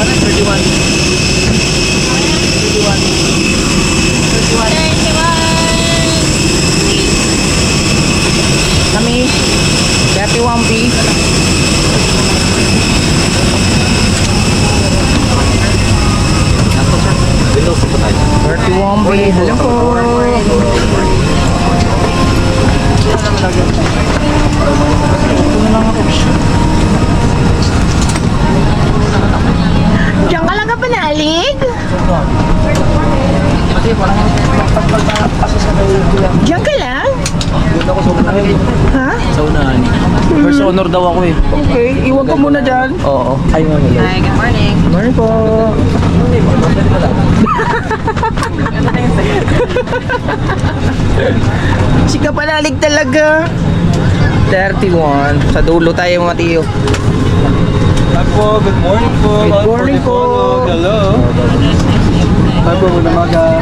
Ano, 31? 31. Kami, 31B. Windows po tayo. 31B. Hello po. Diyan ka lang ka panalig? Diyan ka lang? Ha? Sa unahan. First honor daw ako eh. Okay, iwan ko muna dyan. Oo. Ay, mami. Hi, good morning. Morning po. Si Kapanalig talaga. 31. Sa dulo tayo mga tiyo. Po, good morning po. Good morning po. Hello. Hi po, good umaga.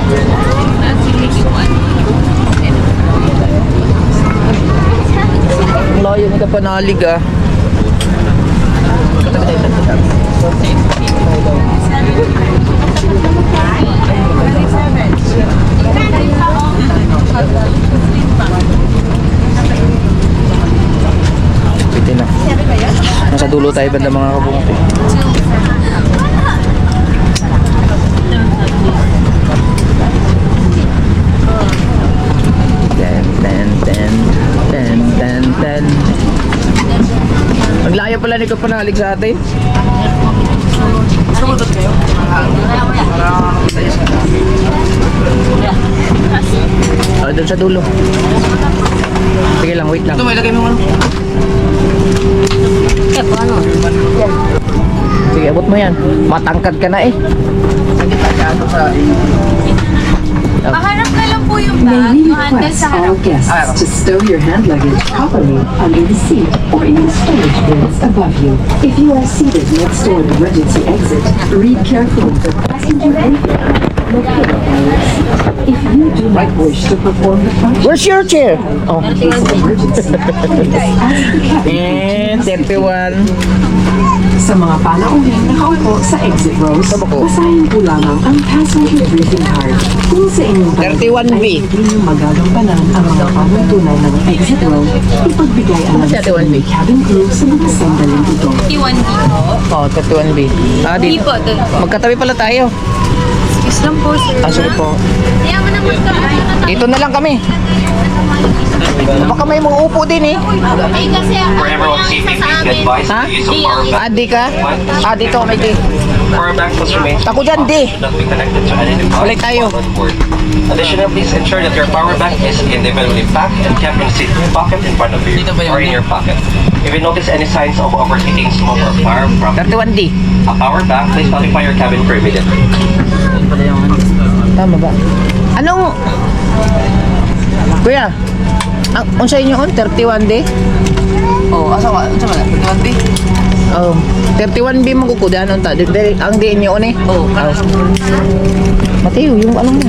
Ang layo ni Kapanalig ah. Pwede na. Nasa dulo tayo banda mga kabungot eh. Ten. Ang layo pala ni Kapanalig sa atin. Doon sa dulo. Sige lang, wait lang. Ito, may lagay mo ano. Sige, abot mo yan. Matangkad ka na eh. Paharap na lang po yung May bag, we yung handle request sa harap. all guests to stow your hand luggage properly under the seat or in the storage bins above you. If you are seated next to an emergency exit, read carefully the passenger briefing located on your seat. If you do not wish to perform the function Where's your chair? Oh. in case of emergency, please ask the And cabin crew to 31. Sa mga panauhing nakaupo sa exit rows, basahin po lamang ang passenger briefing card. Kung sa inyong 31B. ay hindi niyo magagampanan ang mga panuntunan ng exit row, ipagbigay ang Sa 31B. cabin crew sa mga sandaling ito. Iwan dito. Oh, 31B. Ah, Hindi dito. po, doon po. Magkatabi pala tayo. Excuse lang po, sir. Ah, sige po. Kaya mo naman ka. Dito na lang kami. Baka may mga upo din eh. Eh, kasi ako isa sa amin. Ha? Di ang isa. Ah, di ka? Ah, dito may di. Power bank must remain Ako dyan, di. not be connected to any device Balik tayo. on board. Additionally, please ensure that your power bank is individually packed and kept in seat pocket in front of you or in your pocket. If you notice any signs of overheating, smoke, or fire from 31D. a power bank, please notify your cabin crew immediately. Tama ba? Anong... Kuya, ang sa inyo on? 31D? Oh, asa ka? Asa ka? 21B? Oh, 31B mo kukudahan on ta. Ang diin nyo on eh. Oh, Mateo, yung ano mo.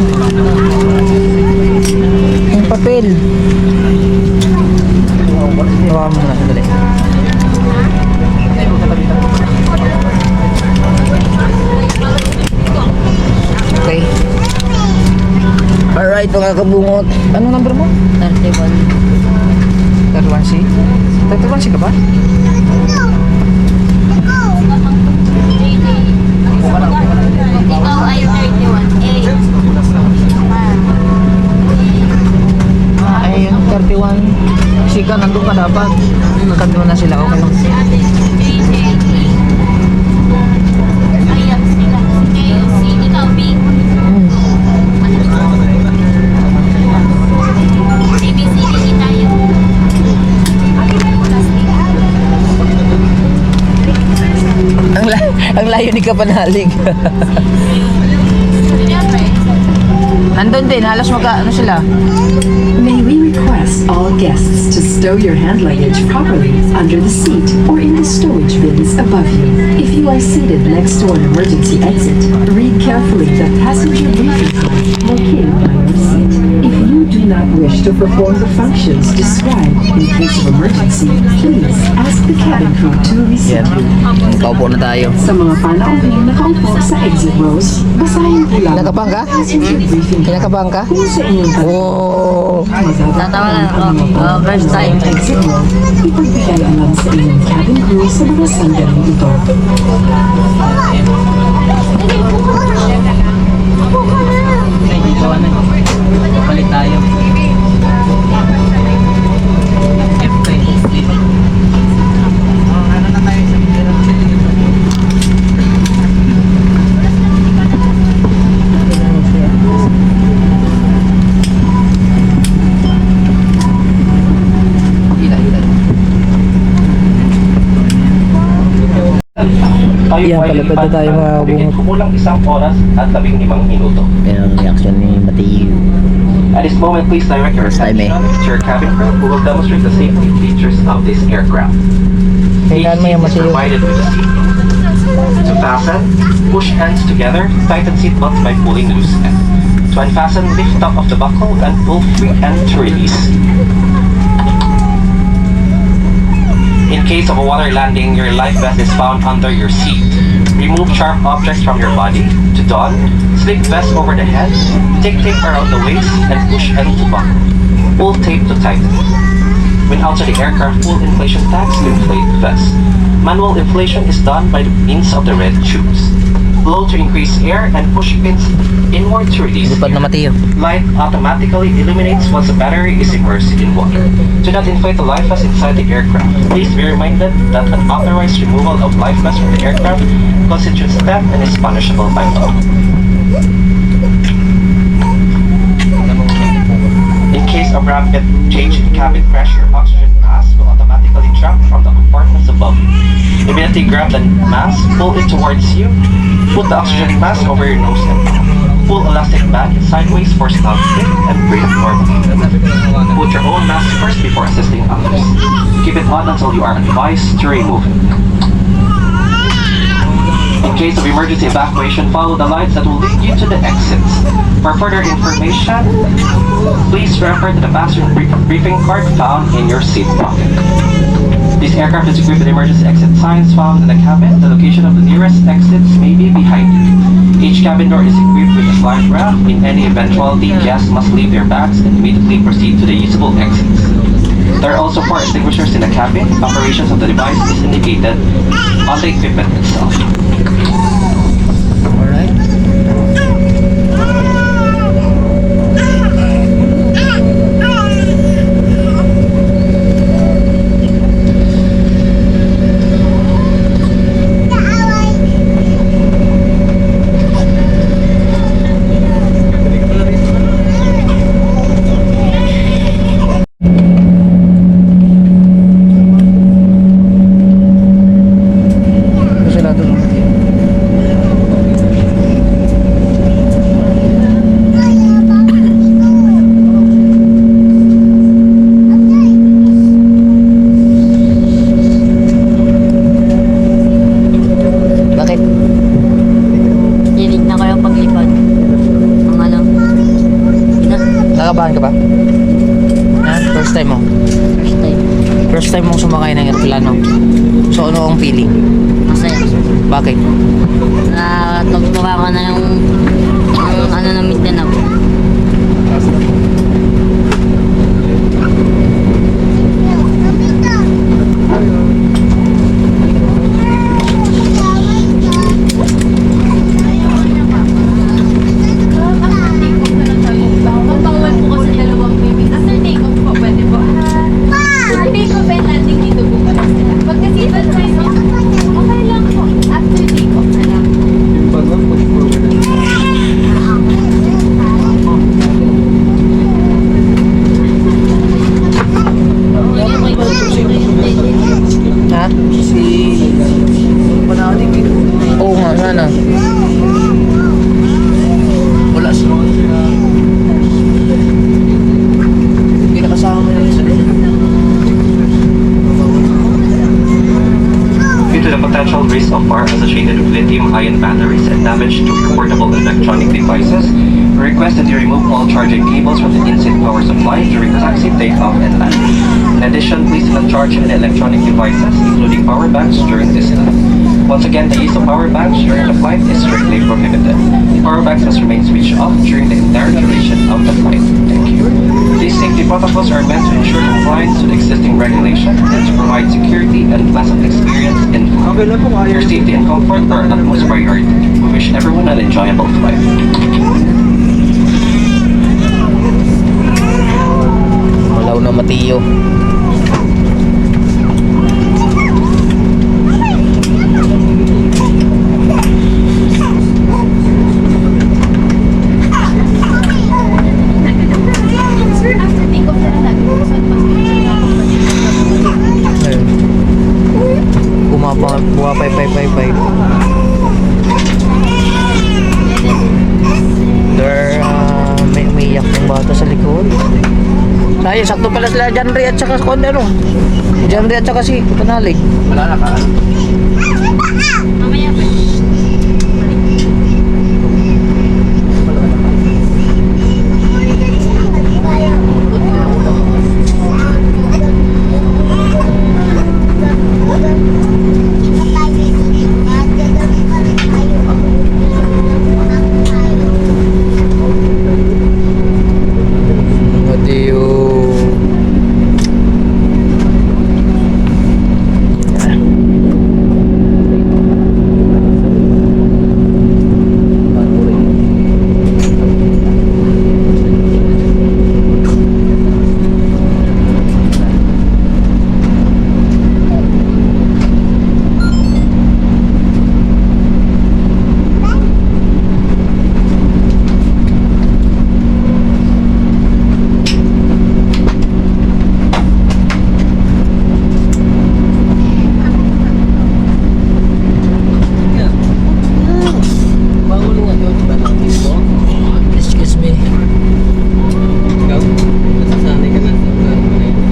Yung papel. Hawa mo na, sandali. Okay. Alright, mga kabungot. Anong number mo? 31. 31C? 31C ka ba? Ikaw ay 31. Ay, yung 31. Sika, nandun ka dapat. Nandun na sila. Okay lang. Ayan sila. Ikaw, B. ABCD tayo. Ang layo ni Kapanalig. Nandun din, halos ano sila. May we request all guests to stow your hand luggage properly under the seat or in the storage bins above you. If you are seated next to an emergency exit, read carefully the passenger briefing card located by your seat. If you do not wish to perform the functions described in case of emergency, please ask the cabin crew to receive you. Kaupo na tayo. Sa mga panauhing nakaupo sa exit rows, basahin po lamang Kinakabahan ka? passenger briefing card. Kinakabahan ka? Kung sa inyong Oh. magagampanan ang mga first time. exit row, ipagbigay alam sa inyong cabin crew sa mga sandaling ito. Balik tayo. Tayo Yan, po ay palapad na lilipat tayo, ng mga tubig kabungot. kumulang 1 oras at 15 minuto. Yan ang reaction ni Mateo. At this moment, please direct your First time, attention to your cabin crew who will demonstrate the safety features of this aircraft. Each Kailan mo seat yan, is Mateo? provided with a seat. To fasten, push ends together, tighten seat belts by pulling loose end. To unfasten, lift top of the buckle and pull free end to release. In case of a water landing, your life vest is found under your seat. Remove sharp objects from your body. To don, slip vest over the head, take tape around the waist, and push end to buckle. Pull tape to tighten. When outside the aircraft, pull inflation tags to inflate vest. Manual inflation is done by the means of the red tubes. Blow to increase air and push pins inward to release Lipad na air. Mateo. Light automatically illuminates once the battery is immersed in water. Do not inflate the life vest inside the aircraft. Please be reminded that unauthorized removal of life vest from the aircraft constitutes theft and is punishable by law. In case of rapid change in cabin pressure, oxygen mask will automatically drop from the compartments above you. Immediately grab the mask, pull it towards you, put the oxygen mask over your nose and mouth. Pull elastic band sideways for snug fit and breathe normally. Put your own mask first before assisting others. Keep it on until you are advised to remove it. In case of emergency evacuation, follow the lights that will lead you to the exits. For further information, please refer to the passenger briefing card found in your seat pocket. This aircraft is equipped with emergency exit signs found in the cabin. The location of the nearest exits may be behind you. Each cabin door is equipped with a slide rail. In any eventuality, guests must leave their bags and immediately proceed to the usable exits. There are also 4 extinguishers in the cabin. Operations of the device is indicated on the equipment itself. Alright. Sila doon. Bakit? Hilig na kayo paglipad. Ang ano? Nakabahan ka ba? Ha? First time mo? First time. First time mong sumakay ng aeroplano. So ano ang feeling? Masaya. Bakit? Na nagtuwa ka na yung ano na Mindanao. Pangawal po kasi dalawang baby. After take-off po, pwede po. After take-off and landing, dito po pala sila. Pag nasipan po yun, okay lang po. After take-off na lang. Ha? Oo nga, sana. Wala siya. Hindi nakasama yun sa Due to the potential risk of fire associated with lithium-ion batteries and damage to your portable electronic devices, we request that you remove all charging cables from the in-seat power supply during taxi, takeoff, and landing. In addition, please do not charge any electronic devices, including power banks, during this time. Once again, the use of power banks during the flight is strictly prohibited. The power banks must remain switched off during the entire duration of the flight. Thank you. These safety protocols are meant to ensure compliance with existing regulation and to provide security and pleasant experience in flight. Your safety and comfort are our utmost priority. We wish everyone an enjoyable flight. Malaw na Mateo. Sir, after take-off na lang lagi po. Saan pa? Ayun. Bumapay. Iyak ng bata sa likod. Sayang, sakto pala sila Janry at saka kung ano. Janry at saka si Panalig. Wala na ka. Mamaya pa. Adiyo. Excuse me. Ikaw? Nasasanay ka na sa lugar mo na yun.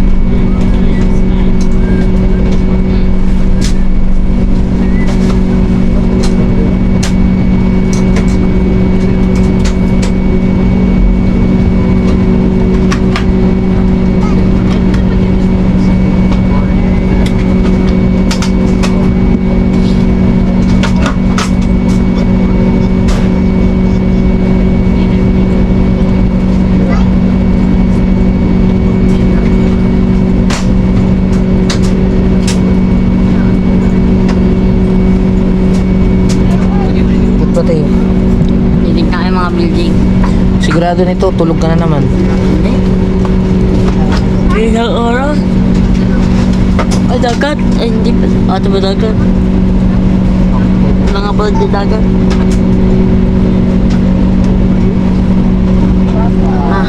Ba't ba tayo? Titig na kayo mga building. Sigurado nito, tulog ka na naman. Ilang oras? Ay, dagat? Ay, hindi pa. Ito ba dagat? Mga bawal di dagat. Ah.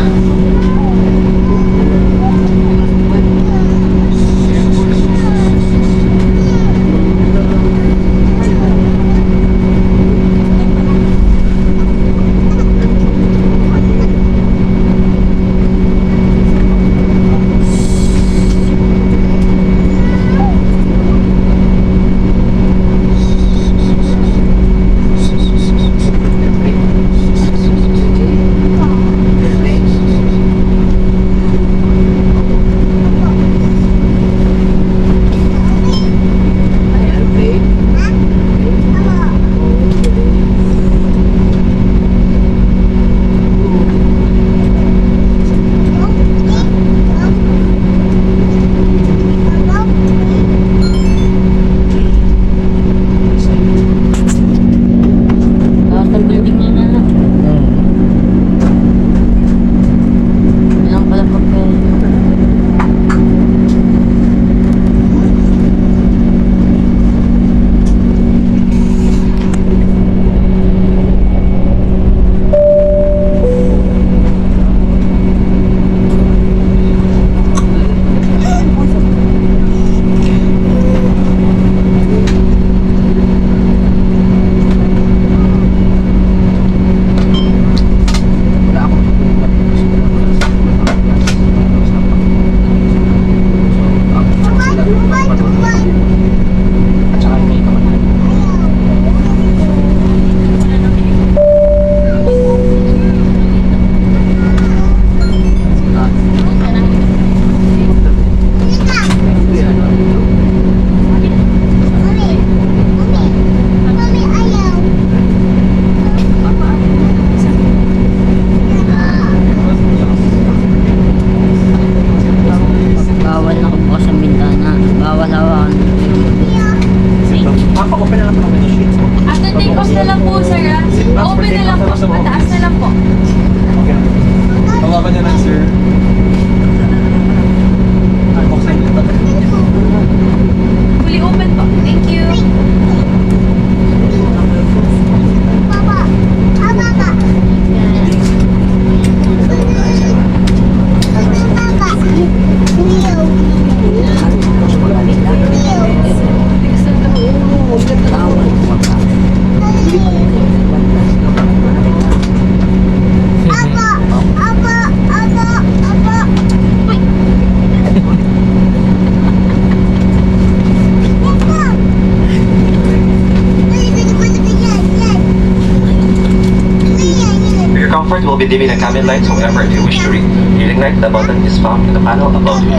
be dimming the cabin lights, however, if you wish to relight, the button is found in the panel above you.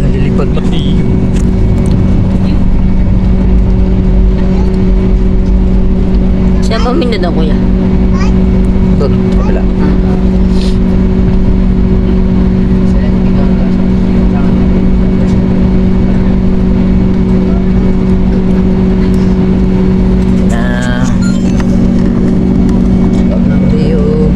Nalilipad pati yung... Siya ba minad ako kuya? Doon, kabila. Na... Ito yung...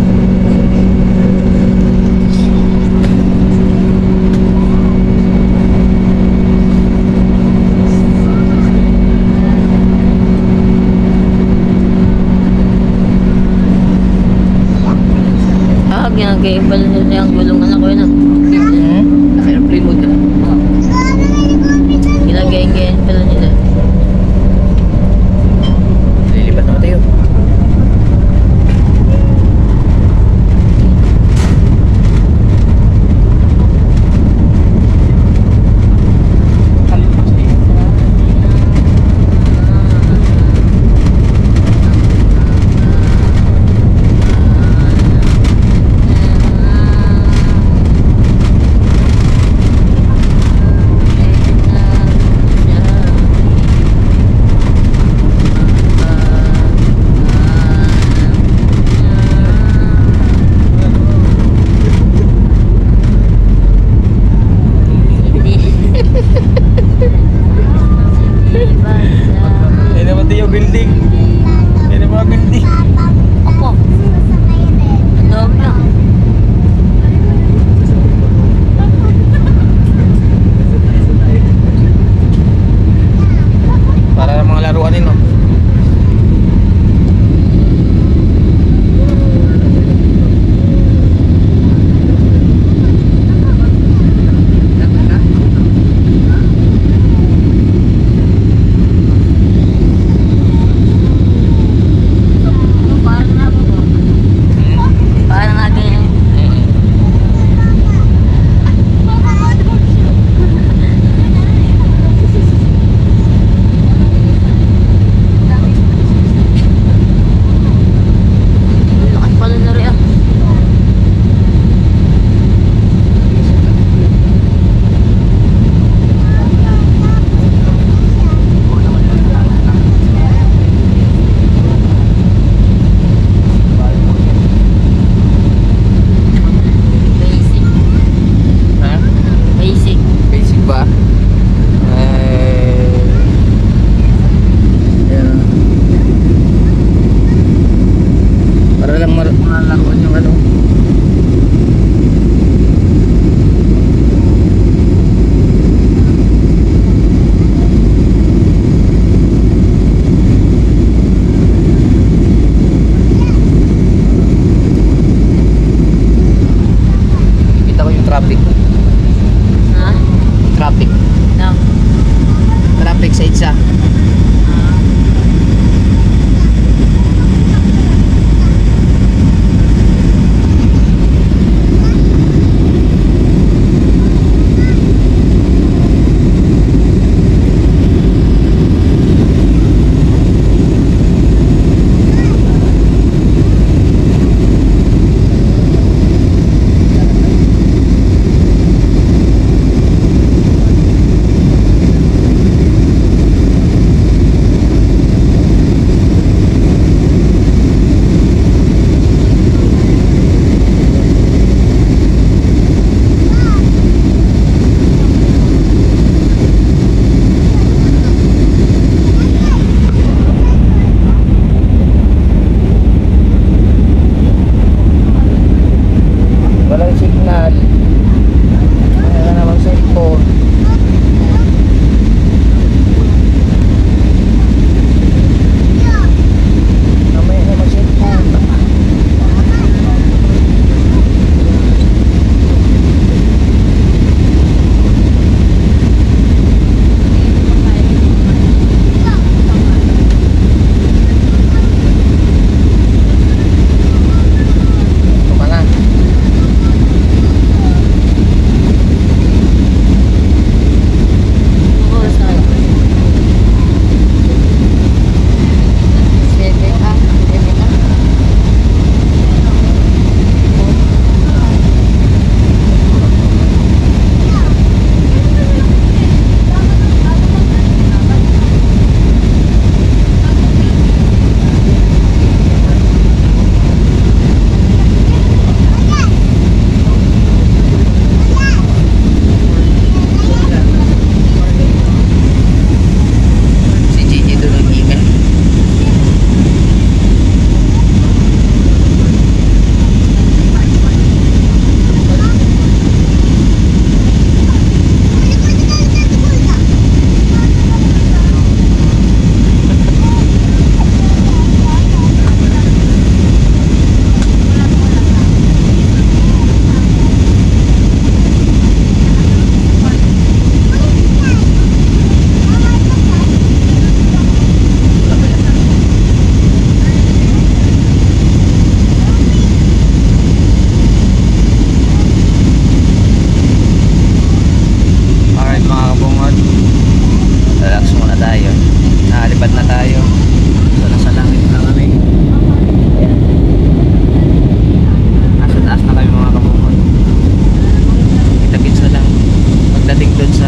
pagdating doon sa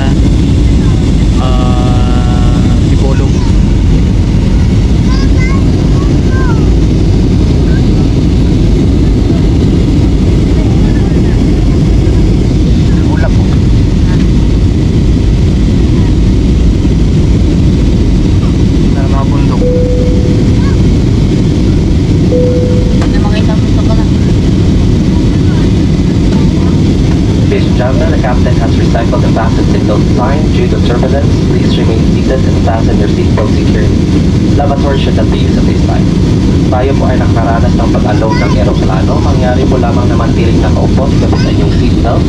Dipolog. Ulap po. Sa mga bundok. Hindi makita mo ito pala. Ladies and gentlemen, the captain has recycled the fasten seatbelt sign. Due to turbulence, please remain seated and fasten your seatbelt securely. Lavatory should not be used at this time. Tayo po ay nakaranas ng pag-unload ng aeroplano. Mangyari po lamang na mantiling nakaupo gamit ang inyong seatbelt.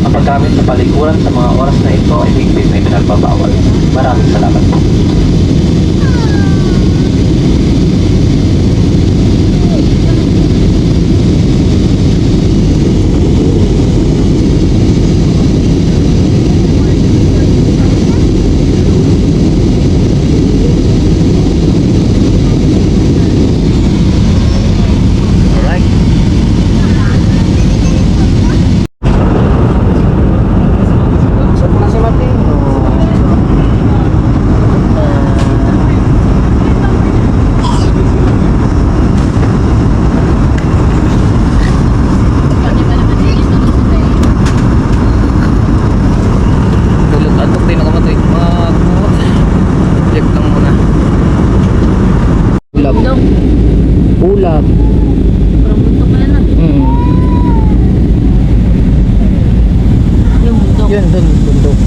Ang paggamit sa palikuran sa mga oras na ito ay higpit na ipinagbabawal. Maraming salamat po. Alright. So, kung nasa Martin, tulog atok din ako matoy. Flip lang muna. Ulap. Ulap. Parang bundok na yan. Yung bundok. Yun, dun, bundok.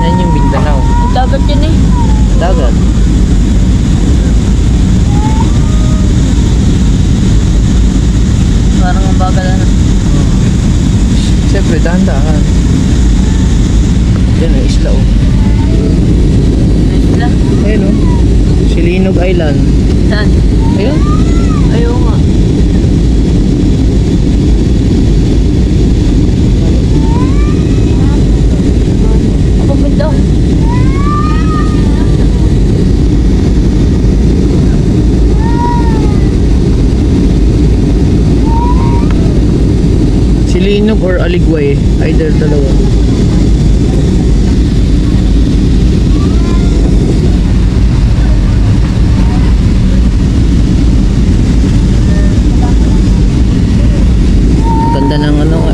Yan yung Mindanao. Ang dagat yun eh. Dagat. Parang ang bagal na. Siyempre, dahan-dahan. Yan, yung isla, oh. Ay sila. Ayun, oh. Silinog Island. Saan? Ayun. Ayaw nga. Ako bundok. Silinog or Aligway. Either dalawa. Ganda ng ano nga.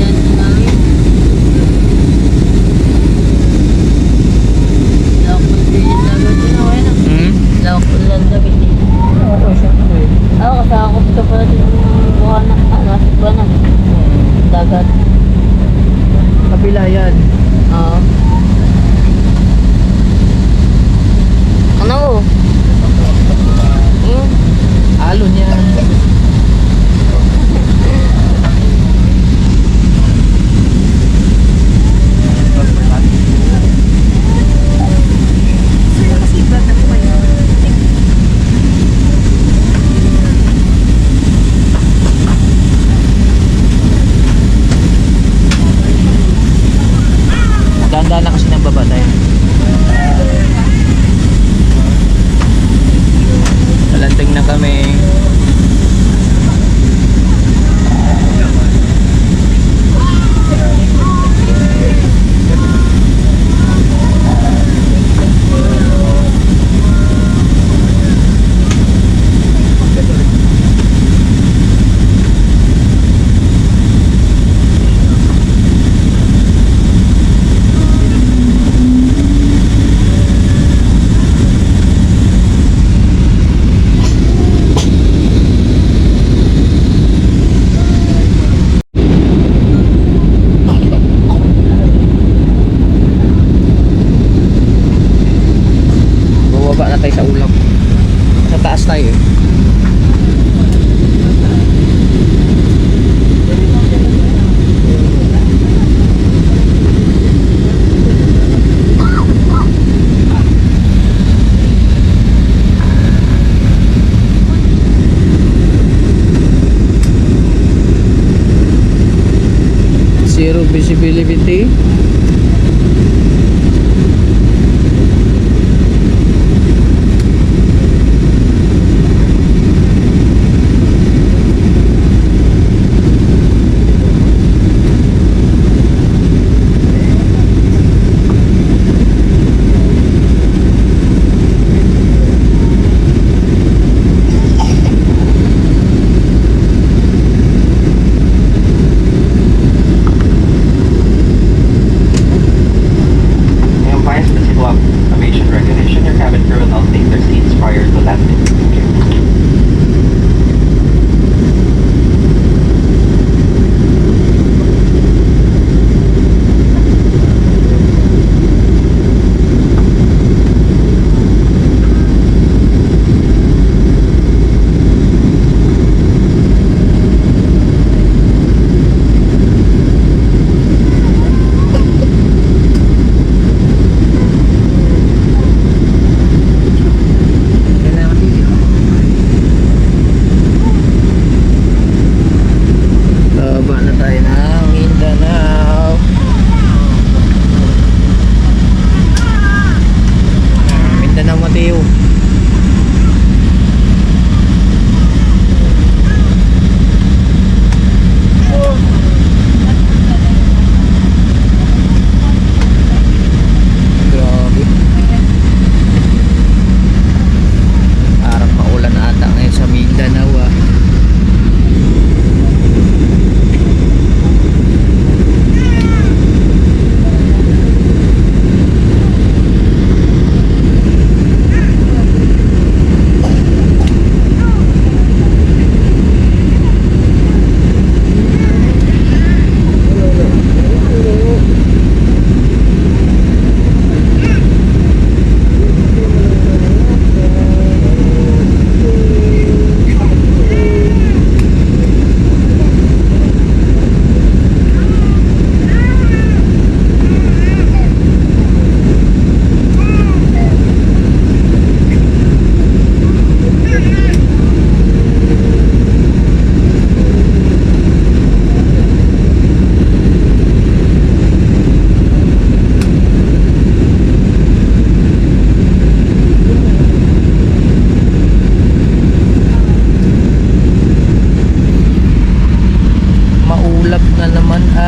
Yan namin. Lawak po din yung dagat yun. Okay na. Lawak po lang dagat yun. Oo, syempre. Ako kasakop ka pala din ng buhana. Nasa buhana. Dagat. Kabila yan. Oo. Ano? Alon yan. Dahan-dahan na kasi ng baba tayo. Talanting na kami. Bababa na tayo sa ulap. Sa taas tayo eh. Zero visibility.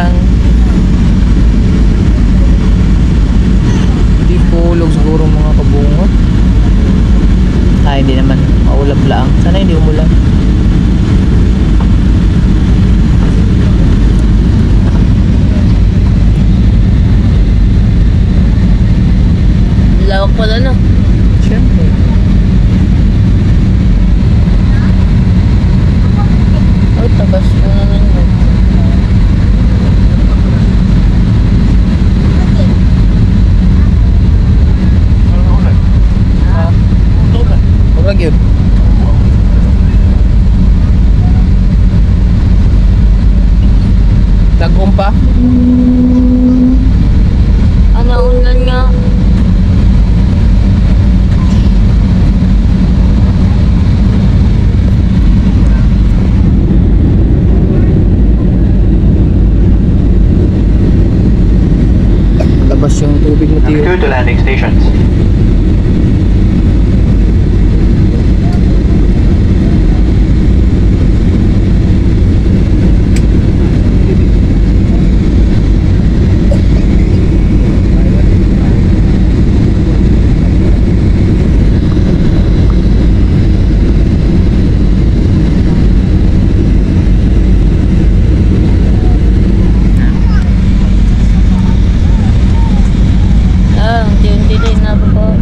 lang. Hindi pulog siguro mga kabungot. Ay, hindi naman. Maulap lang. Sana hindi umulan. Lawak pala no. Siyempre. Ay, tabas na naman yun. Huwag yun. Tagong pa? Ano, ulan nga. Labas yung tubig mo, tiyo. Number 2 to landing stations. Ah, unti-unti din na po.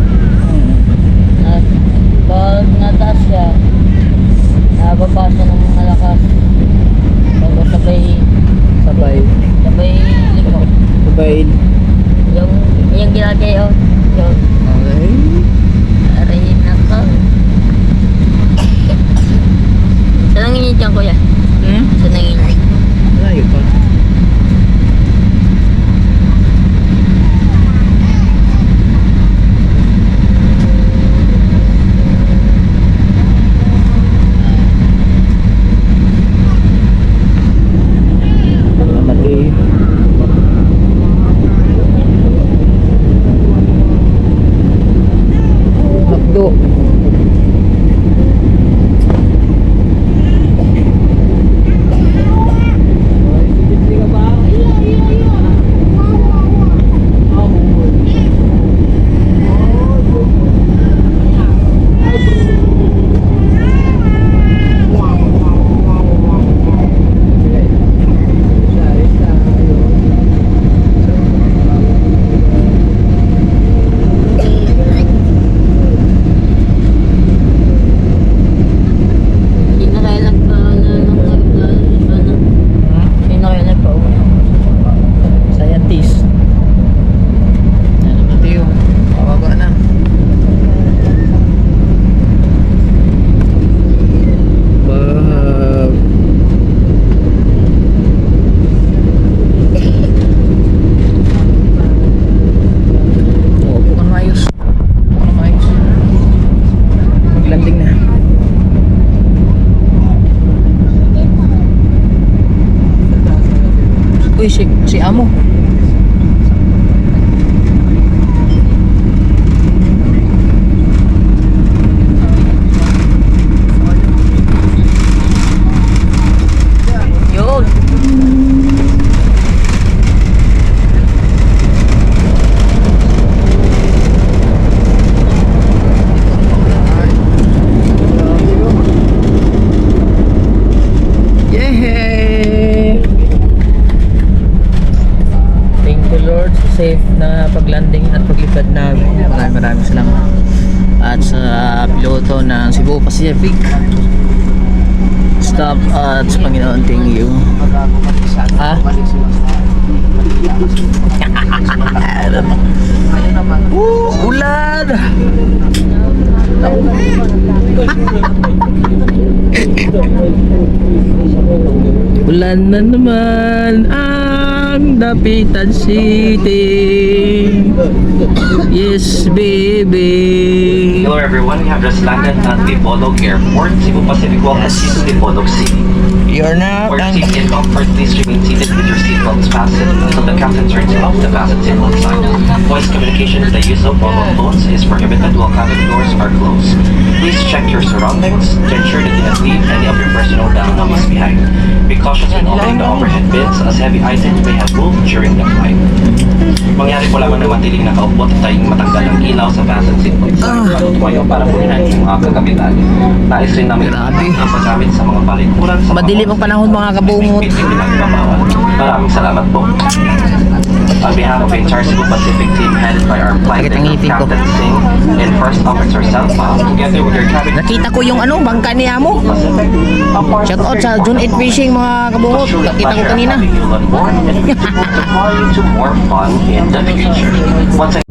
Pag nataas siya, nababasa ng malakas. Pag sabay liko. Sabay. Yung ginagayo. Yung Okay. arayin ako. Saan ang init yan, kuya? Saan ang init? Layo pa. Salamat eh. Makdo. Sinakailan pa na nung ano? Sinakailan pa uwi. Scientist. Yan naman tiyo. Pababa na. Bahag. Oh, upo ka na maayos. Upo ka na maayos. Maglanding na. Uy, si Amo. Yun. Yay! Thank you Lord sa safe na paglanding at paglipad namin. Maraming salamat. At sa piloto ng Cebu Pacific staff at sa Panginoon, thank you. Ha? Ulan! Ulan na naman ang Dapitan City. Yes, baby. Hello everyone, we have just landed at Dipolog Airport, Cebu Pacific welcomes you to Dipolog City. You're now For safety and comfort, please remain seated with your seatbelts fastened until the captain turns off the fasten seatbelt sign. Voice communication with the use of mobile phones is prohibited while cabin doors are closed. Please check your surroundings to ensure that you don't leave any of your personal belongings behind. Be cautious when opening the overhead bins as heavy items may have moved during the flight. Mangyari po lamang na matiling nakaupo at tayong matanggal ang ilaw sa fasten seatbelt sign bago tumayo para pulihan yung mga kagamitan. Nais rin namin Grabe. ang paggamit sa mga palikuran sa Madilim ang panahon, mga kabungot. Maraming salamat po. On behalf of HR Cebu Pacific team headed by our flight Sakit ang leader, ngipin ko. Captain Singh and First Officer Selma, together with your cabin Nakita ko yung ano, bangka ni Amo. Pacific, Shout out sa June 8 Fishing, mga kabungot. Nakita ko kanina. having you on board and we hope to follow you to more fun in the future. Once again,